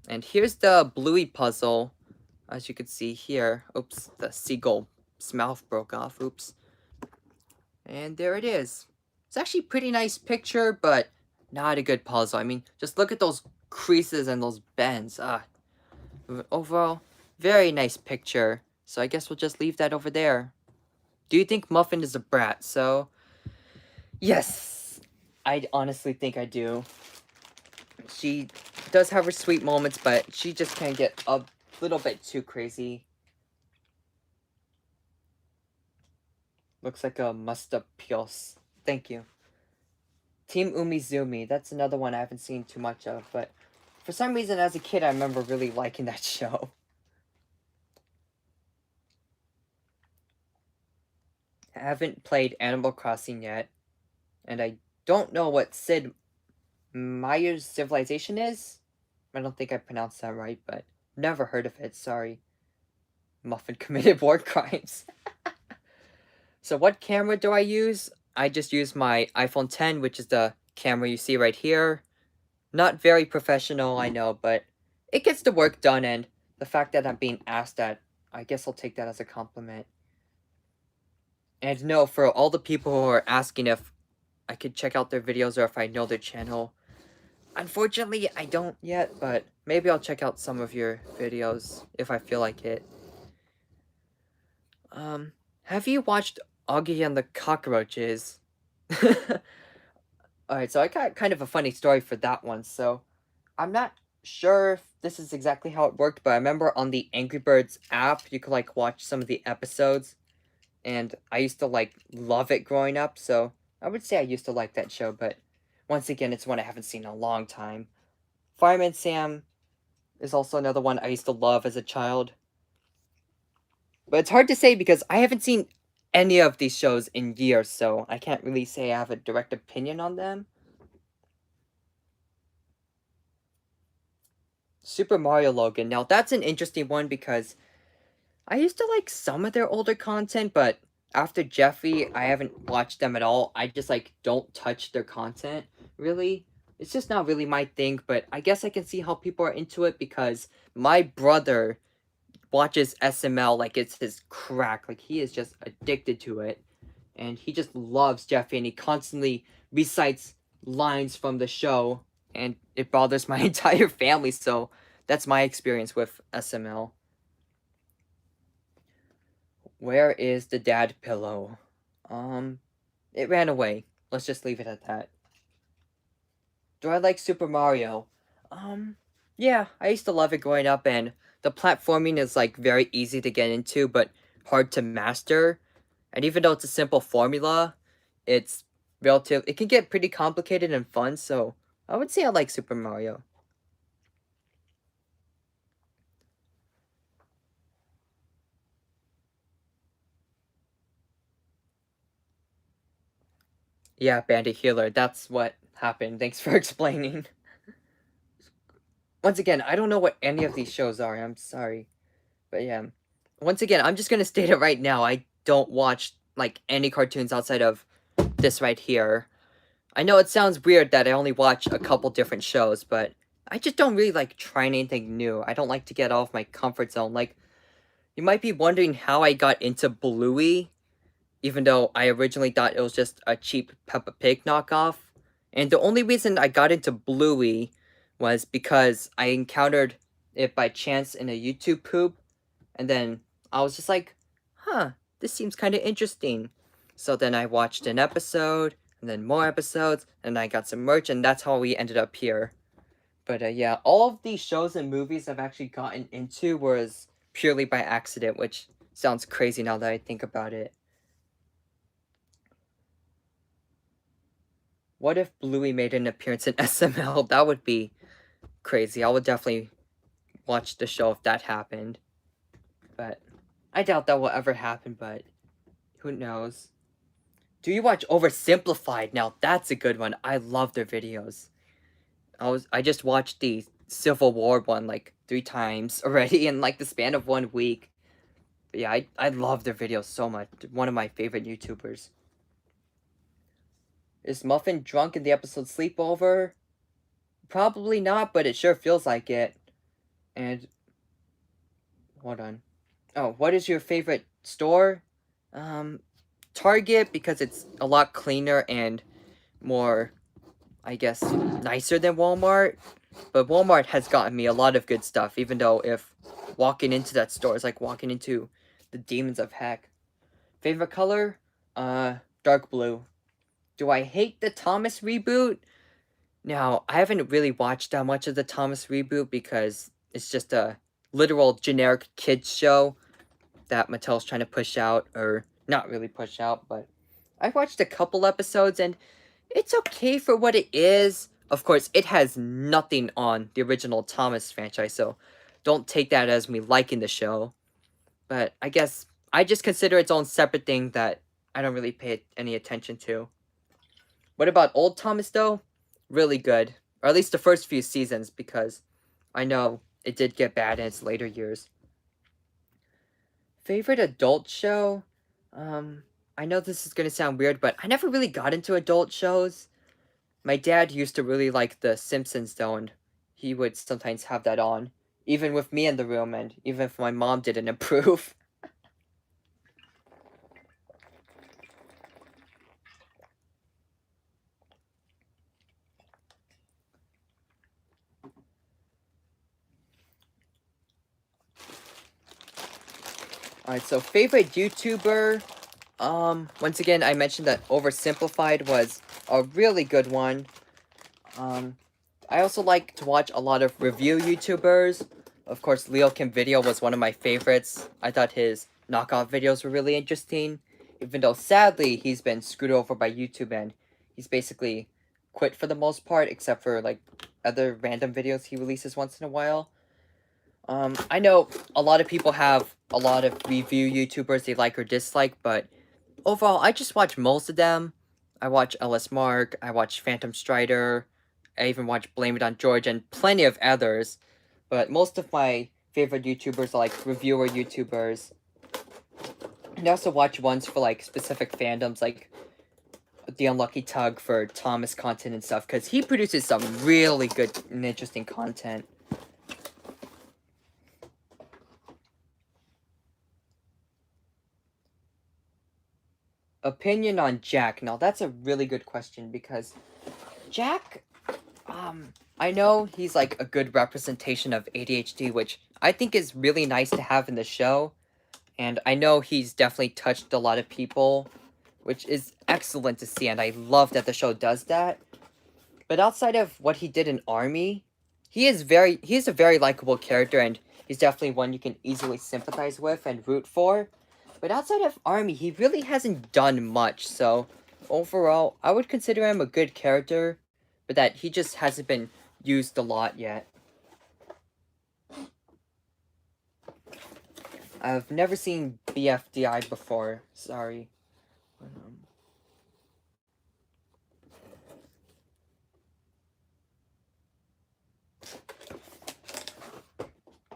And here's the Bluey puzzle. As you can see here. Oops, the seagull's mouth broke off. Oops. And there it is. It's actually a pretty nice picture, but not a good puzzle. I mean, just look at those creases and those bends. Overall, very nice picture. So I guess we'll just leave that over there. Do you think Muffin is a brat? So, yes. I honestly think I do. She does have her sweet moments, but she just can get a little bit too crazy. Looks like a mustapios. Thank you. Team Umizoomi. That's another one I haven't seen too much of, but for some reason as a kid I remember really liking that show. I haven't played Animal Crossing yet, and I don't know what Sid Meier's Civilization is. I don't think I pronounced that right, but never heard of it, sorry. Muffin committed war crimes. So what camera do I use? I just use my iPhone 10, which is the camera you see right here. Not very professional, I know, but it gets the work done, and the fact that I'm being asked that, I guess I'll take that as a compliment. And no, for all the people who are asking if I could check out their videos or if I know their channel, unfortunately, I don't yet, but maybe I'll check out some of your videos if I feel like it. Have you watched Augie and the Cockroaches? Alright, so I got kind of a funny story for that one. So, I'm not sure if this is exactly how it worked, but I remember on the Angry Birds app, you could, like, watch some of the episodes, and I used to, like, love it growing up, so I would say I used to like that show, but once again, it's one I haven't seen in a long time. Fireman Sam is also another one I used to love as a child. But it's hard to say because I haven't seen any of these shows in years, so I can't really say I have a direct opinion on them. Super Mario Logan. Now, that's an interesting one because I used to like some of their older content, but after Jeffy, I haven't watched them at all. I just like don't touch their content, really. It's just not really my thing, but I guess I can see how people are into it because my brother watches SML like it's his crack. Like he is just addicted to it. And he just loves Jeffy and he constantly recites lines from the show and it bothers my entire family, so that's my experience with SML. Where is the dad pillow? Um, it ran away. let's just leave it at that. Do I like Super Mario? Yeah, I used to love it growing up, and the platforming is like very easy to get into, but hard to master. And even though it's a simple formula, it's relative. It can get pretty complicated and fun. So I would say I like Super Mario. Yeah, Bandit Healer. That's what happened. Thanks for explaining. Once again, I don't know what any of these shows are. I'm sorry. But yeah. Once again, I'm just gonna state it right now. I don't watch like any cartoons outside of this right here. I know it sounds weird that I only watch a couple different shows, but I just don't really like trying anything new. I don't like to get off my comfort zone. Like, you might be wondering how I got into Bluey, even though I originally thought it was just a cheap Peppa Pig knockoff. And the only reason I got into Bluey was because I encountered it by chance in a YouTube poop, and then I was just like, huh, this seems kind of interesting. So then I watched an episode, and then more episodes, and I got some merch, and that's how we ended up here. But yeah, all of these shows and movies I've actually gotten into was purely by accident, which sounds crazy now that I think about it. What if Bluey made an appearance in SML? That would be crazy. I would definitely watch the show if that happened. But I doubt that will ever happen, but who knows? Do you watch Oversimplified? Now that's a good one. I love their videos. I just watched the Civil War one like 3 times already in like the span of 1 week. But yeah, I love their videos so much. One of my favorite YouTubers. Is Muffin drunk in the episode Sleepover? Probably not, but it sure feels like it. And hold on. Oh, what is your favorite store? Um, Target, because it's a lot cleaner and more, I guess, nicer than Walmart. But Walmart has gotten me a lot of good stuff, even though if walking into that store is like walking into the demons of heck. Favorite color? Dark blue. Do I hate the Thomas reboot? Now, I haven't really watched that much of the Thomas reboot because it's just a literal generic kids show that Mattel's trying to push out, or not really push out, but I watched a couple episodes and it's okay for what it is. Of course, it has nothing on the original Thomas franchise, so don't take that as me liking the show. But I guess I just consider its own separate thing that I don't really pay any attention to. What about old Thomas, though? Really good. Or at least the first few seasons, because I know it did get bad in its later years. Favorite adult show? I know this is gonna sound weird, but I never really got into adult shows. My dad used to really like The Simpsons, though, and he would sometimes have that on, even with me in the room, and even if my mom didn't approve. Alright, so favorite YouTuber? Once again, I mentioned that Oversimplified was a really good one. I also like to watch a lot of review YouTubers. Of course, Leo Kim Video was one of my favorites. I thought his knockoff videos were really interesting, even though sadly he's been screwed over by YouTube and he's basically quit for the most part, except for like other random videos he releases once in a while. I know a lot of people have a lot of review YouTubers they like or dislike, but overall, I just watch most of them. I watch LS Mark, I watch Phantom Strider, I even watch Blame It on George, and plenty of others. But most of my favorite YouTubers are like reviewer YouTubers. And I also watch ones for like specific fandoms, like The Unlucky Tug for Thomas content and stuff, because he produces some really good and interesting content. Opinion on Jack. Now, that's a really good question, because Jack, I know he's like a good representation of ADHD, which I think is really nice to have in the show. And I know he's definitely touched a lot of people. which is excellent to see, and I love that the show does that. But outside of what he did in Army, he is a very likable character, and he's definitely one you can easily sympathize with and root for. But outside of Army, he really hasn't done much, so overall, I would consider him a good character, but that he just hasn't been used a lot yet. I've never seen BFDI before, sorry.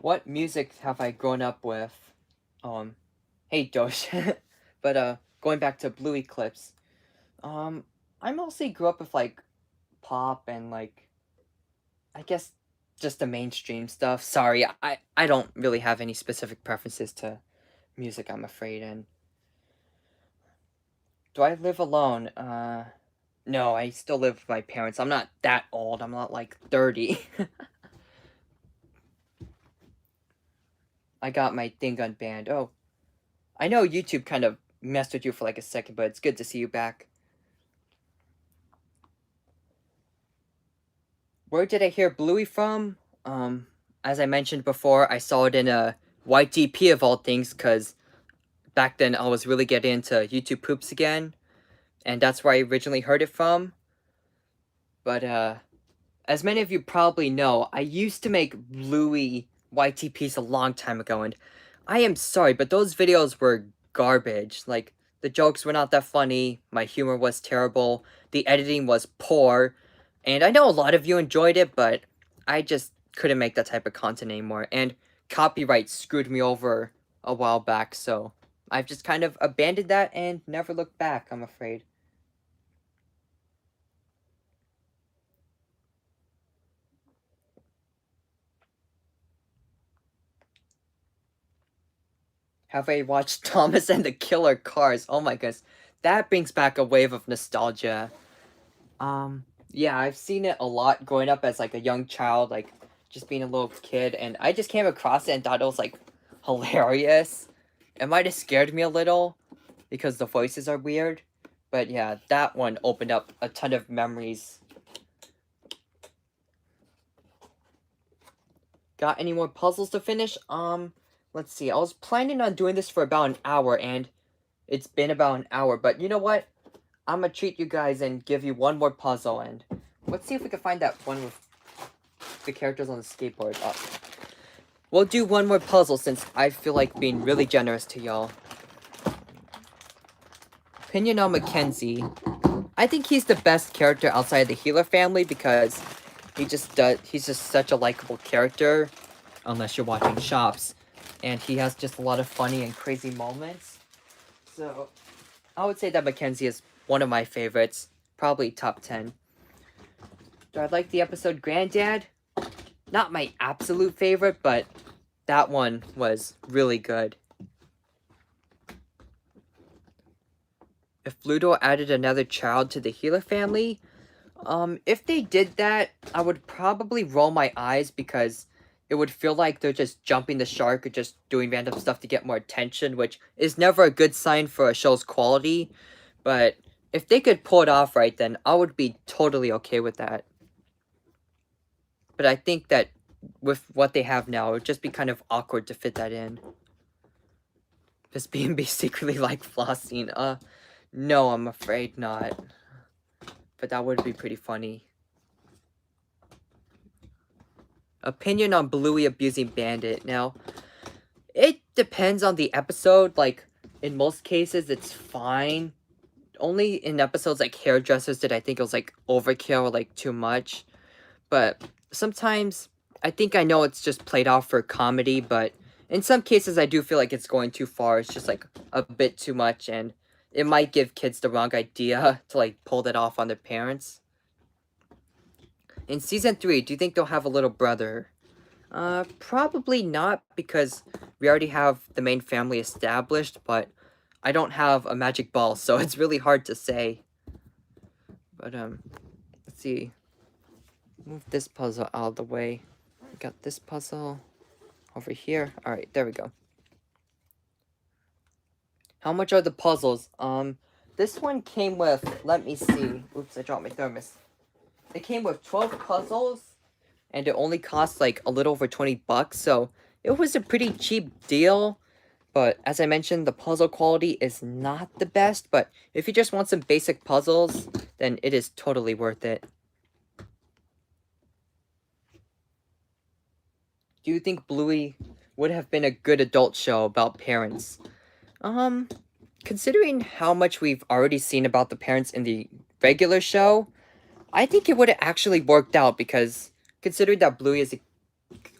What music have I grown up with? Hey Dosh. But going back to Blue Eclipse, I mostly grew up with like pop and like I guess just the mainstream stuff. Sorry, I don't really have any specific preferences to music, I'm afraid. And do I live alone? No, I still live with my parents. I'm not that old. I'm not like 30. I got my thing unbanned. Oh, I know YouTube kind of messed with you for like a second, but it's good to see you back. Where did I hear Bluey from? As I mentioned before, I saw it in a YTP of all things, because back then I was really getting into YouTube poops again, and that's where I originally heard it from. But as many of you probably know, I used to make Bluey YTPs a long time ago, and I am sorry, but those videos were garbage. Like, the jokes were not that funny, my humor was terrible, the editing was poor, and I know a lot of you enjoyed it, but I just couldn't make that type of content anymore, and copyright screwed me over a while back, so I've just kind of abandoned that and never looked back, I'm afraid. Have I watched Thomas and the Killer Cars? Oh my goodness. That brings back a wave of nostalgia. Yeah, I've seen it a lot growing up as like a young child, like just being a little kid, and I just came across it and thought it was like hilarious. It might have scared me a little because the voices are weird. But yeah, that one opened up a ton of memories. Got any more puzzles to finish? Let's see. I was planning on doing this for about an hour, and it's been about an hour, but you know what? I'm gonna treat you guys and give you one more puzzle, and let's see if we can find that one with the characters on the skateboard. We'll do one more puzzle since I feel like being really generous to y'all. Opinion on Mackenzie. I think he's the best character outside the healer family because he's just such a likable character, unless you're watching Shops, and he has just a lot of funny and crazy moments. So I would say that Mackenzie is one of my favorites, probably top 10. Do I like the episode Granddad? Not my absolute favorite, but that one was really good. If Ludo added another child to the healer family, if they did that, I would probably roll my eyes because it would feel like they're just jumping the shark or just doing random stuff to get more attention, which is never a good sign for a show's quality. But if they could pull it off right, then I would be totally okay with that. But I think that with what they have now, it would just be kind of awkward to fit that in. Just being basically like flossing. No, I'm afraid not. But that would be pretty funny. Opinion on Bluey abusing Bandit. Now, it depends on the episode. Like, in most cases, it's fine. Only in episodes like Hairdressers did I think it was like overkill or like too much. But sometimes I think I know it's just played off for comedy, but in some cases I do feel like it's going too far. It's just like a bit too much, and it might give kids the wrong idea to like pull that off on their parents. In season 3, do you think they'll have a little brother? Probably not, because we already have the main family established, but I don't have a magic ball, so it's really hard to say. But, let's see. Move this puzzle out of the way. We got this puzzle over here. Alright, there we go. How much are the puzzles? this one came with, let me see. Oops, I dropped my thermos. It came with 12 puzzles, and it only cost like a little over 20 bucks, so it was a pretty cheap deal. But as I mentioned, the puzzle quality is not the best, but if you just want some basic puzzles, then it is totally worth it. Do you think Bluey would have been a good adult show about parents? Considering how much we've already seen about the parents in the regular show, I think it would have actually worked out because considering that Bluey is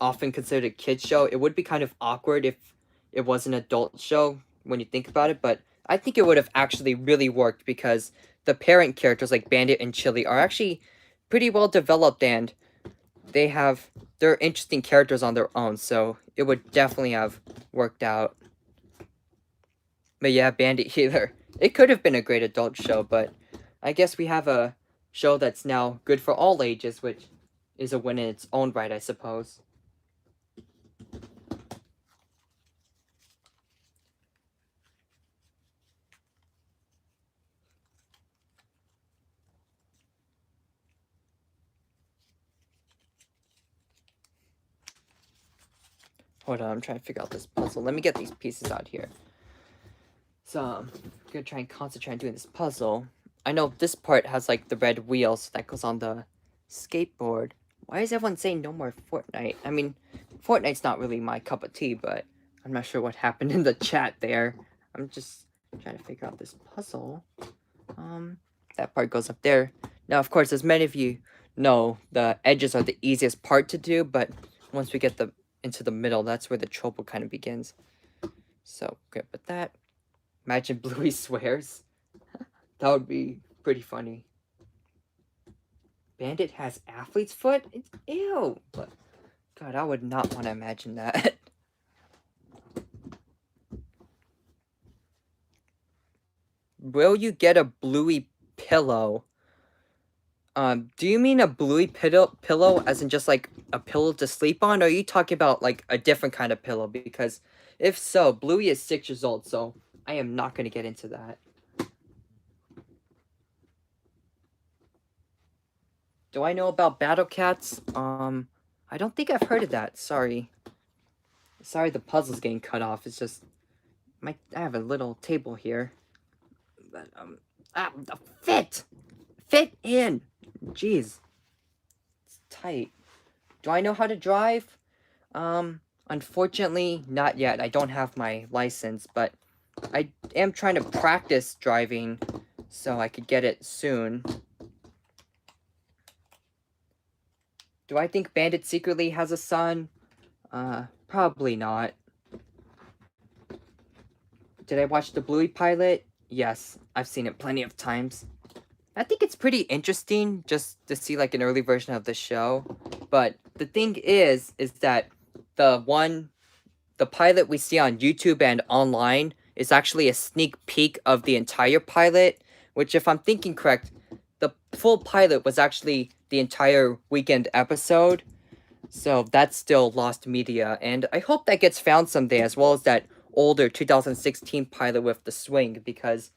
often considered a kid's show, it would be kind of awkward if it was an adult show when you think about it, but I think it would have actually really worked because the parent characters like Bandit and Chili are actually pretty well developed and they're interesting characters on their own, so it would definitely have worked out. But yeah, Bandit Healer. It could have been a great adult show, but I guess we have a show that's now good for all ages, which is a win in its own right, I suppose. Hold on, I'm trying to figure out this puzzle. Let me get these pieces out here. So, I'm gonna try and concentrate on doing this puzzle. I know this part has, like, the red wheels that goes on the skateboard. Why is everyone saying no more Fortnite? I mean, Fortnite's not really my cup of tea, but I'm not sure what happened in the chat there. I'm just trying to figure out this puzzle. That part goes up there. Now, of course, as many of you know, the edges are the easiest part to do, but once we get into the middle, that's where the trouble kind of begins. So, good with that. Imagine Bluey swears. That would be pretty funny. Bandit has athlete's foot? It's, ew! But, God, I would not want to imagine that. Will you get a Bluey pillow? Do you mean a Bluey pillow as in just like a pillow to sleep on? Or are you talking about like a different kind of pillow? Because if so, Bluey is 6 years old, so I am not going to get into that. Do I know about Battle Cats? I don't think I've heard of that. Sorry. Sorry the puzzle's getting cut off. It's just I have a little table here. But fit in. Jeez. It's tight. Do I know how to drive? Unfortunately, not yet. I don't have my license, but I am trying to practice driving so I could get it soon. Do I think Bandit secretly has a son? Probably not. Did I watch the Bluey pilot? Yes, I've seen it plenty of times. I think it's pretty interesting just to see like an early version of the show. But the thing is that the pilot we see on YouTube and online is actually a sneak peek of the entire pilot, which if I'm thinking correct, the full pilot was actually the entire weekend episode. So that's still lost media, and I hope that gets found someday, as well as that older 2016 pilot with the swing, because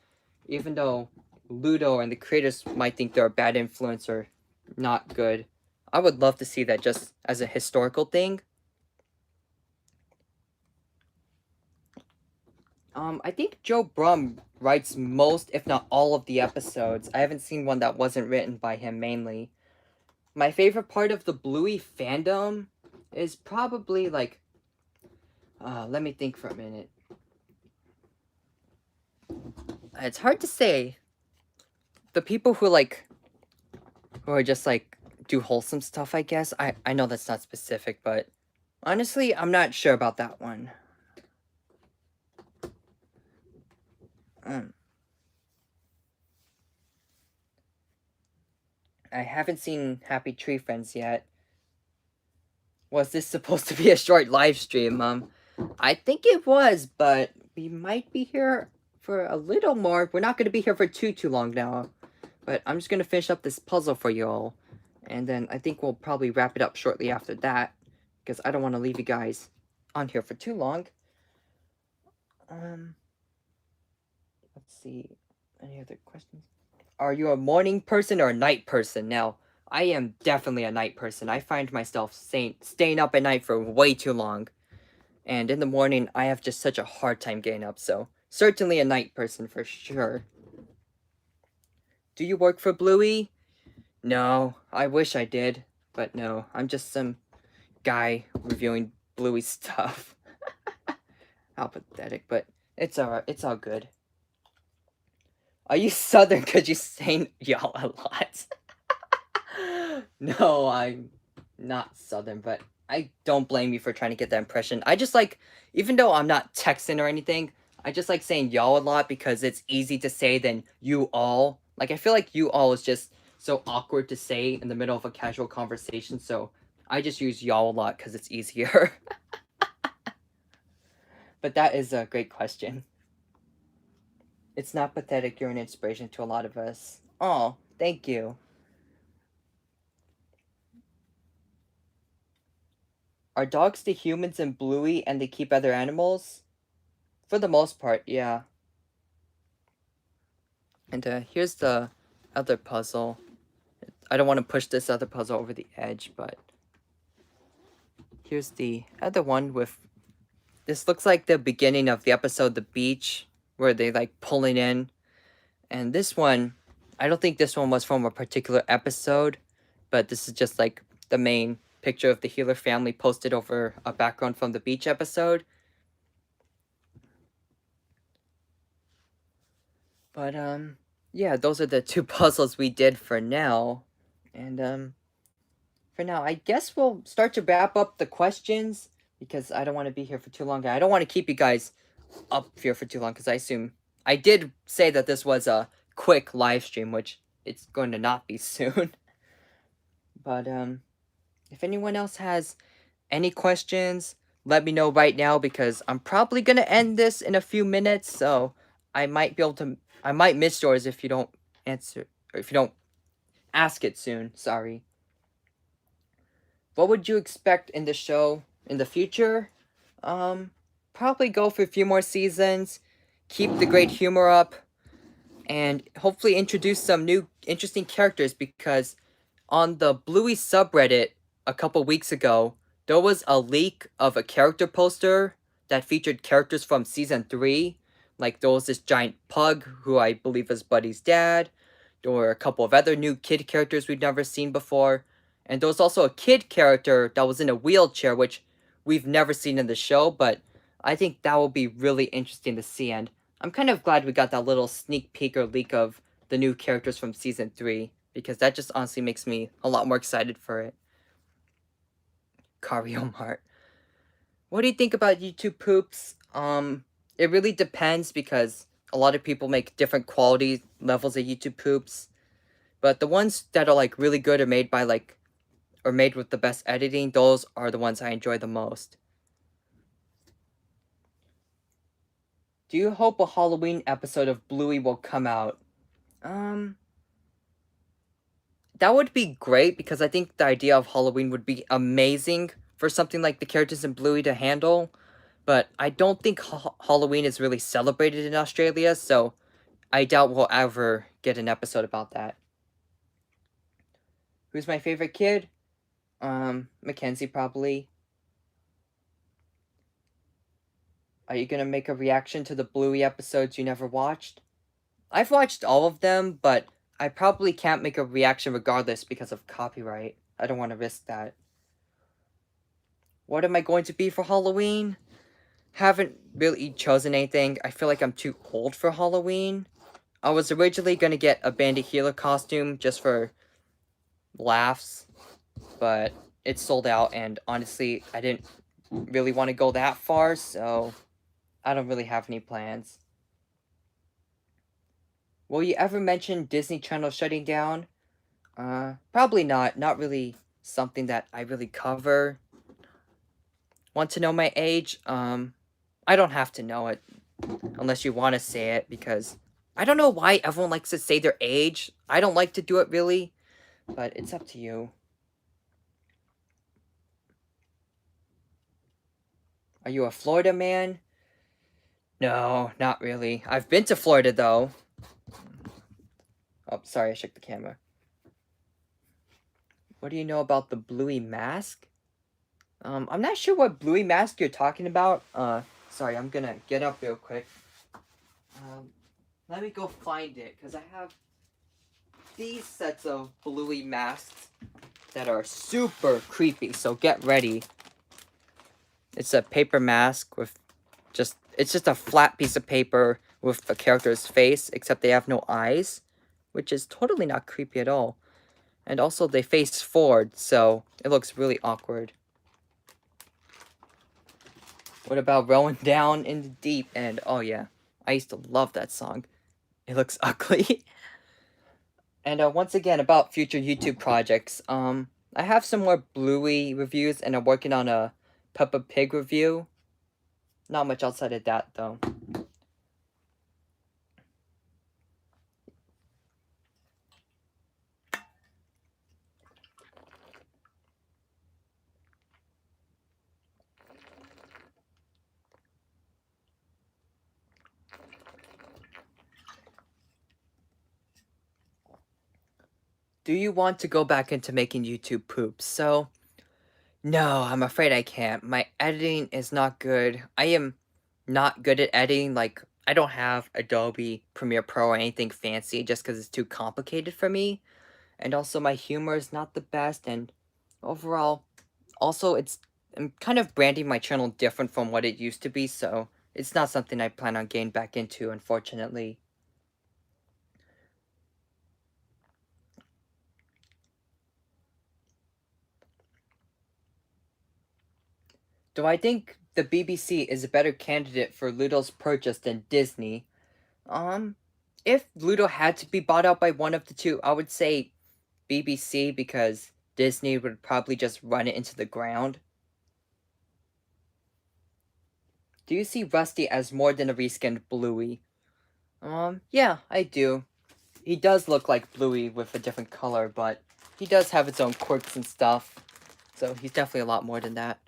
even though Ludo and the creators might think they're a bad influence or not good, I would love to see that just as a historical thing. I think Joe Brum writes most, if not all, of the episodes. I haven't seen one that wasn't written by him mainly. My favorite part of the Bluey fandom is probably like, let me think for a minute. It's hard to say. The people who are just like do wholesome stuff, I guess. I know that's not specific, but honestly, I'm not sure about that one. I haven't seen Happy Tree Friends yet. Was this supposed to be a short live stream? I think it was, but we might be here for a little more. We're not going to be here for too long now. But I'm just going to finish up this puzzle for you all. And then I think we'll probably wrap it up shortly after that. Because I don't want to leave you guys on here for too long. Let's see. Any other questions? Are you a morning person or a night person? Now, I am definitely a night person. I find myself staying up at night for way too long. And in the morning, I have just such a hard time getting up, so certainly a night person for sure. Do you work for Bluey? No, I wish I did, but no, I'm just some guy reviewing Bluey stuff. How pathetic, but it's alright, it's all good. Are you Southern because you saying y'all a lot? No, I'm not Southern, but I don't blame you for trying to get that impression. I just like, even though I'm not Texan or anything, I just like saying y'all a lot because it's easy to say than you all. Like, I feel like you all is just so awkward to say in the middle of a casual conversation, so I just use y'all a lot because it's easier. But that is a great question. It's not pathetic, you're an inspiration to a lot of us. Oh, thank you. Are dogs the humans in Bluey and they keep other animals? For the most part, yeah. And here's the other puzzle. I don't want to push this other puzzle over the edge, but here's the other one with... This looks like the beginning of the episode The Beach, where they like pulling in. And this one, I don't think this one was from a particular episode, but this is just like the main picture of the Healer family posted over a background from the beach episode. But yeah, those are the two puzzles we did for now. And for now, I guess we'll start to wrap up the questions because I don't want to be here for too long. I don't want to keep you guys up here for too long because I assume I did say that this was a quick live stream, which it's going to not be soon. But if anyone else has any questions, let me know right now because I'm probably gonna end this in a few minutes, so I might miss yours if you don't answer, or if you don't ask it soon. Sorry. What would you expect in the show in the future? Probably go for a few more seasons, keep the great humor up, and hopefully introduce some new interesting characters because on the Bluey subreddit a couple weeks ago, there was a leak of a character poster that featured characters from season 3. Like, there was this giant pug who I believe is Buddy's dad. There were a couple of other new kid characters we've never seen before. And there was also a kid character that was in a wheelchair, which we've never seen in the show, but I think that will be really interesting to see. And I'm kind of glad we got that little sneak peek or leak of the new characters from season 3 because that just honestly makes me a lot more excited for it. Cario Mart. What do you think about YouTube poops? It really depends because a lot of people make different quality levels of YouTube poops. But the ones that are like really good or made by like or made with the best editing, those are the ones I enjoy the most. Do you hope a Halloween episode of Bluey will come out? That would be great because I think the idea of Halloween would be amazing for something like the characters in Bluey to handle. But I don't think Halloween is really celebrated in Australia, so I doubt we'll ever get an episode about that. Who's my favorite kid? Mackenzie probably. Are you gonna make a reaction to the Bluey episodes you never watched? I've watched all of them, but I probably can't make a reaction regardless because of copyright. I don't want to risk that. What am I going to be for Halloween? Haven't really chosen anything. I feel like I'm too old for Halloween. I was originally gonna get a Bandit Healer costume just for laughs, but it sold out, and honestly, I didn't really want to go that far, so I don't really have any plans. Will you ever mention Disney Channel shutting down? Probably not. Not really something that I really cover. Want to know my age? I don't have to know it unless you want to say it because I don't know why everyone likes to say their age. I don't like to do it really, but it's up to you. Are you a Florida man? No, not really. I've been to Florida though. Oh, sorry, I shook the camera. What do you know about the Bluey mask? I'm not sure what Bluey mask you're talking about. Sorry, I'm gonna get up real quick. Um, Let me go find it, because I have these sets of Bluey masks that are super creepy, so get ready. It's a paper mask with it's just a flat piece of paper with the character's face, except they have no eyes, which is totally not creepy at all. And also they face forward, so it looks really awkward. What about Rolling Down in the Deep? And oh yeah, I used to love that song. It looks ugly. And once again, about future YouTube projects, I have some more Bluey reviews, and I'm working on a Peppa Pig review. Not much outside of that, though. Do you want to go back into making YouTube poops? So, no, I'm afraid I can't. My editing is not good. I am not good at editing. Like, I don't have Adobe Premiere Pro or anything fancy just because it's too complicated for me. And also, my humor is not the best. And overall, also, I'm kind of branding my channel different from what it used to be. So, it's not something I plan on getting back into, unfortunately. Do I think the BBC is a better candidate for Ludo's purchase than Disney? Um, if Ludo had to be bought out by one of the two, I would say BBC, because Disney would probably just run it into the ground. Do you see Rusty as more than a reskinned Bluey? Yeah, I do. He does look like Bluey with a different color, but he does have its own quirks and stuff. So he's definitely a lot more than that.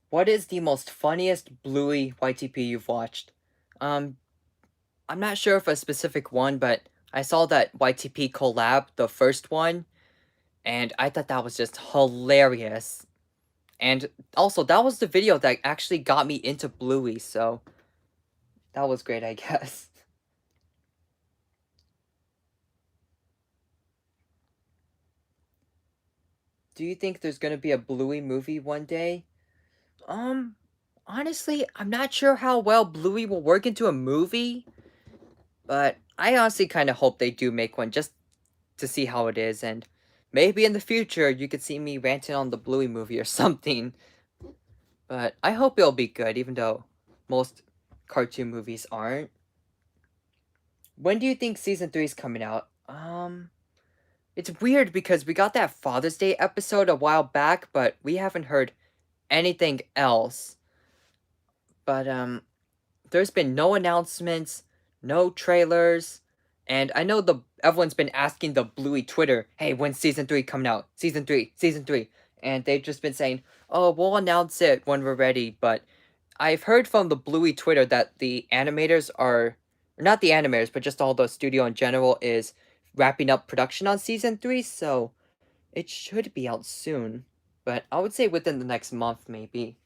What is the most funniest Bluey YTP you've watched? Um, I'm not sure if a specific one, but I saw that YTP collab, the first one, and I thought that was just hilarious. And also, that was the video that actually got me into Bluey, so that was great, I guess. Do you think there's gonna be a Bluey movie one day? Um, Honestly, I'm not sure how well Bluey will work into a movie, but I honestly kind of hope they do make one just to see how it is, and maybe in the future you could see me ranting on the Bluey movie or something. But I hope it'll be good, even though most cartoon movies aren't. When do you think season 3 is coming out? It's weird because we got that Father's Day episode a while back, but we haven't heard anything else. But, there's been no announcements, no trailers, and I know everyone's been asking the Bluey Twitter, hey, when's season 3 coming out? Season 3, season 3. And they've just been saying, oh, we'll announce it when we're ready, but I've heard from the Bluey Twitter that the animators are, or not the animators, but just all the studio in general is wrapping up production on season 3, so it should be out soon. But I would say within the next month, maybe.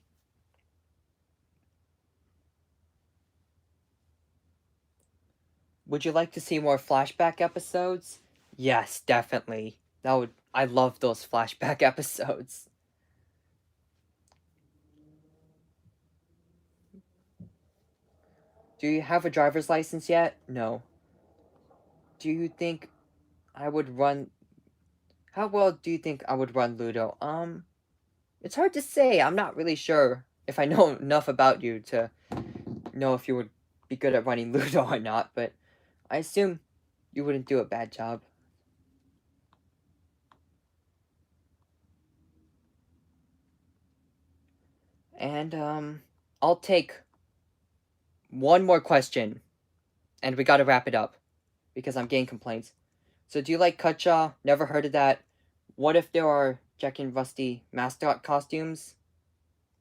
Would you like to see more flashback episodes? Yes, definitely. I love those flashback episodes. Do you have a driver's license yet? No. Do you think I would run How well do you think I would run Ludo? It's hard to say. I'm not really sure if I know enough about you to know if you would be good at running Ludo or not, but I assume you wouldn't do a bad job. And, I'll take one more question, and we gotta wrap it up, because I'm getting complaints. So do you like Kutcha? Never heard of that. What if there are Jack and Rusty mascot costumes?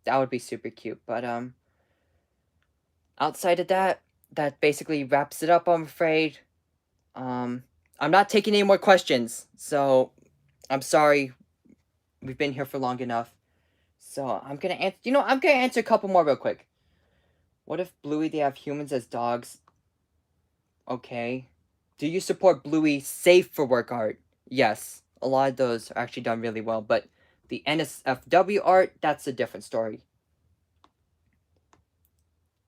that would be super cute. But outside of that, that basically wraps it up, I'm afraid. Um, I'm not taking any more questions, so I'm sorry. We've been here for long enough. So I'm gonna answer. I'm gonna answer a couple more real quick. What if Bluey they have humans as dogs? Okay. Do you support Bluey safe for work art? Yes. A lot of those are actually done really well, but the NSFW art, that's a different story.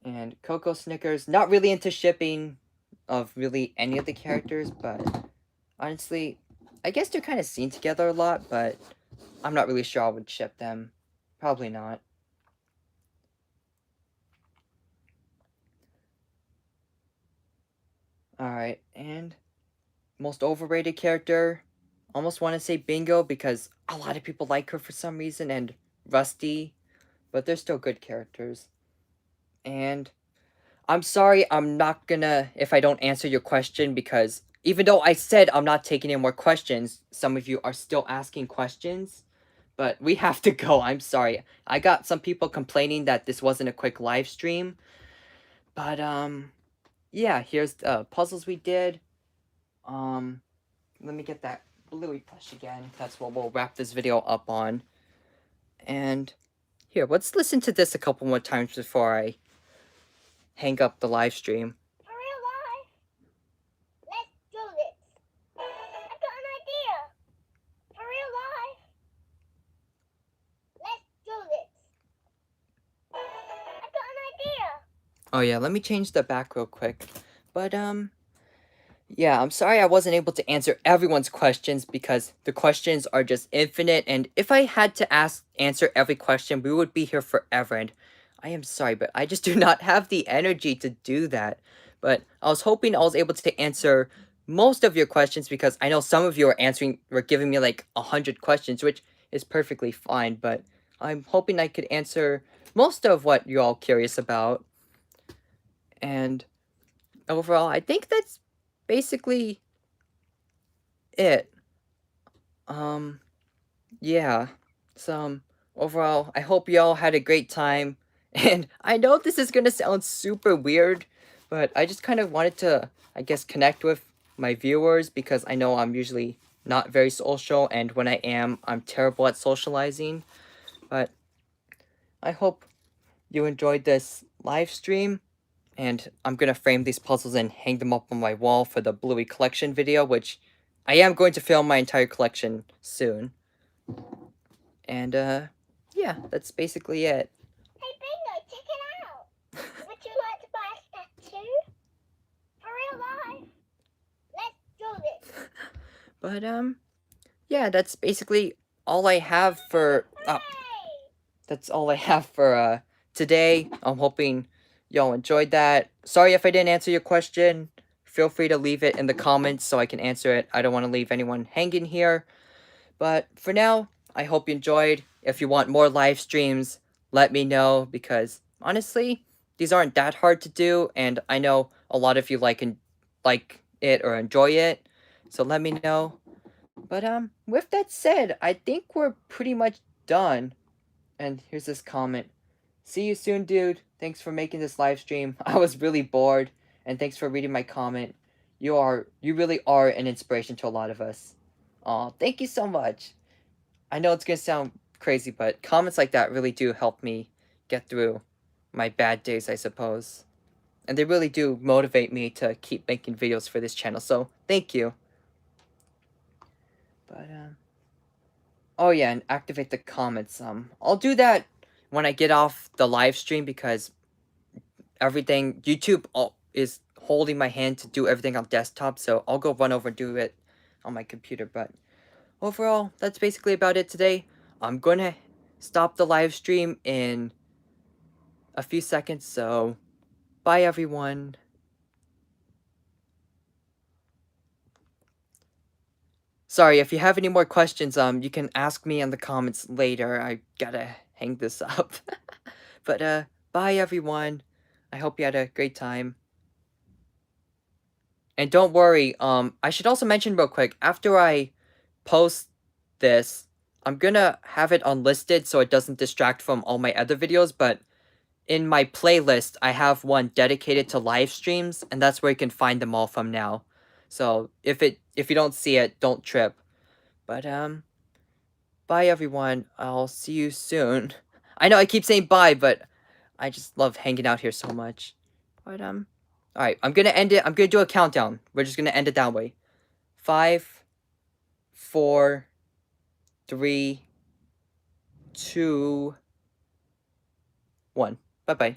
And Coco Snickers, not really into shipping of really any of the characters, but honestly, I guess they're kind of seen together a lot, but I'm not really sure I would ship them. Probably not. Alright, and most overrated character. Almost want to say Bingo because a lot of people like her for some reason, and Rusty, but they're still good characters. And I'm sorry, I'm not gonna if I don't answer your question because even though I said I'm not taking any more questions, some of you are still asking questions. But we have to go. I'm sorry. I got some people complaining that this wasn't a quick live stream. But yeah, here's the puzzles we did. Um let me get that Bluey plush again. That's what we'll wrap this video up on. And here, let's listen to this a couple more times before I hang up the live stream. For real life, let's do this. I got an idea. For real life, let's do this. I got an idea. Oh yeah, let me change the back real quick. But yeah, I'm sorry I wasn't able to answer everyone's questions because the questions are just infinite, and if I had to answer every question, we would be here forever, and I am sorry, but I just do not have the energy to do that. But I was hoping I was able to answer most of your questions because I know some of you were giving me like 100 questions, which is perfectly fine, but I'm hoping I could answer most of what you're all curious about. And overall, I think that's basically it. Um, yeah. So, overall, I hope y'all had a great time. And I know this is gonna sound super weird, but I just kind of wanted to, I guess, connect with my viewers because I know I'm usually not very social, and when I am, I'm terrible at socializing. But I hope you enjoyed this live stream. And I'm gonna frame these puzzles and hang them up on my wall for the Bluey collection video, which I am going to film my entire collection soon. And, yeah, that's basically it. Hey Bingo, check it out. Would you like to buy a statue? For real life, let's do this. But, yeah, that's basically all I have for, that's all I have for, today. I'm hoping y'all enjoyed that. Sorry if I didn't answer your question. Feel free to leave it in the comments so I can answer it. I don't want to leave anyone hanging here. But for now, I hope you enjoyed. If you want more live streams, let me know because honestly, these aren't that hard to do, and I know a lot of you like it or enjoy it. So let me know. But with that said, I think we're pretty much done. And here's this comment. See you soon, dude. Thanks for making this live stream. I was really bored, and thanks for reading my comment. You really are an inspiration to a lot of us. Aw, thank you so much. I know it's gonna sound crazy, but comments like that really do help me get through my bad days, I suppose. And they really do motivate me to keep making videos for this channel, so thank you. But, oh yeah, and activate the comments. I'll do that when I get off the live stream because YouTube is holding my hand to do everything on desktop, so I'll go run over and do it on my computer, but overall, that's basically about it today. I'm gonna stop the live stream in a few seconds, so bye everyone. Sorry, if you have any more questions, you can ask me in the comments later. I gotta hang this up. But, bye everyone. I hope you had a great time. And don't worry, I should also mention real quick, after I post this, I'm gonna have it unlisted so it doesn't distract from all my other videos, but in my playlist, I have one dedicated to live streams, and that's where you can find them all from now. So if you don't see it, don't trip. But bye everyone. I'll see you soon. I know I keep saying bye, but I just love hanging out here so much. But alright, I'm gonna end it. I'm gonna do a countdown. We're just gonna end it that way. 5, 4, 3, 2, 1. Bye bye.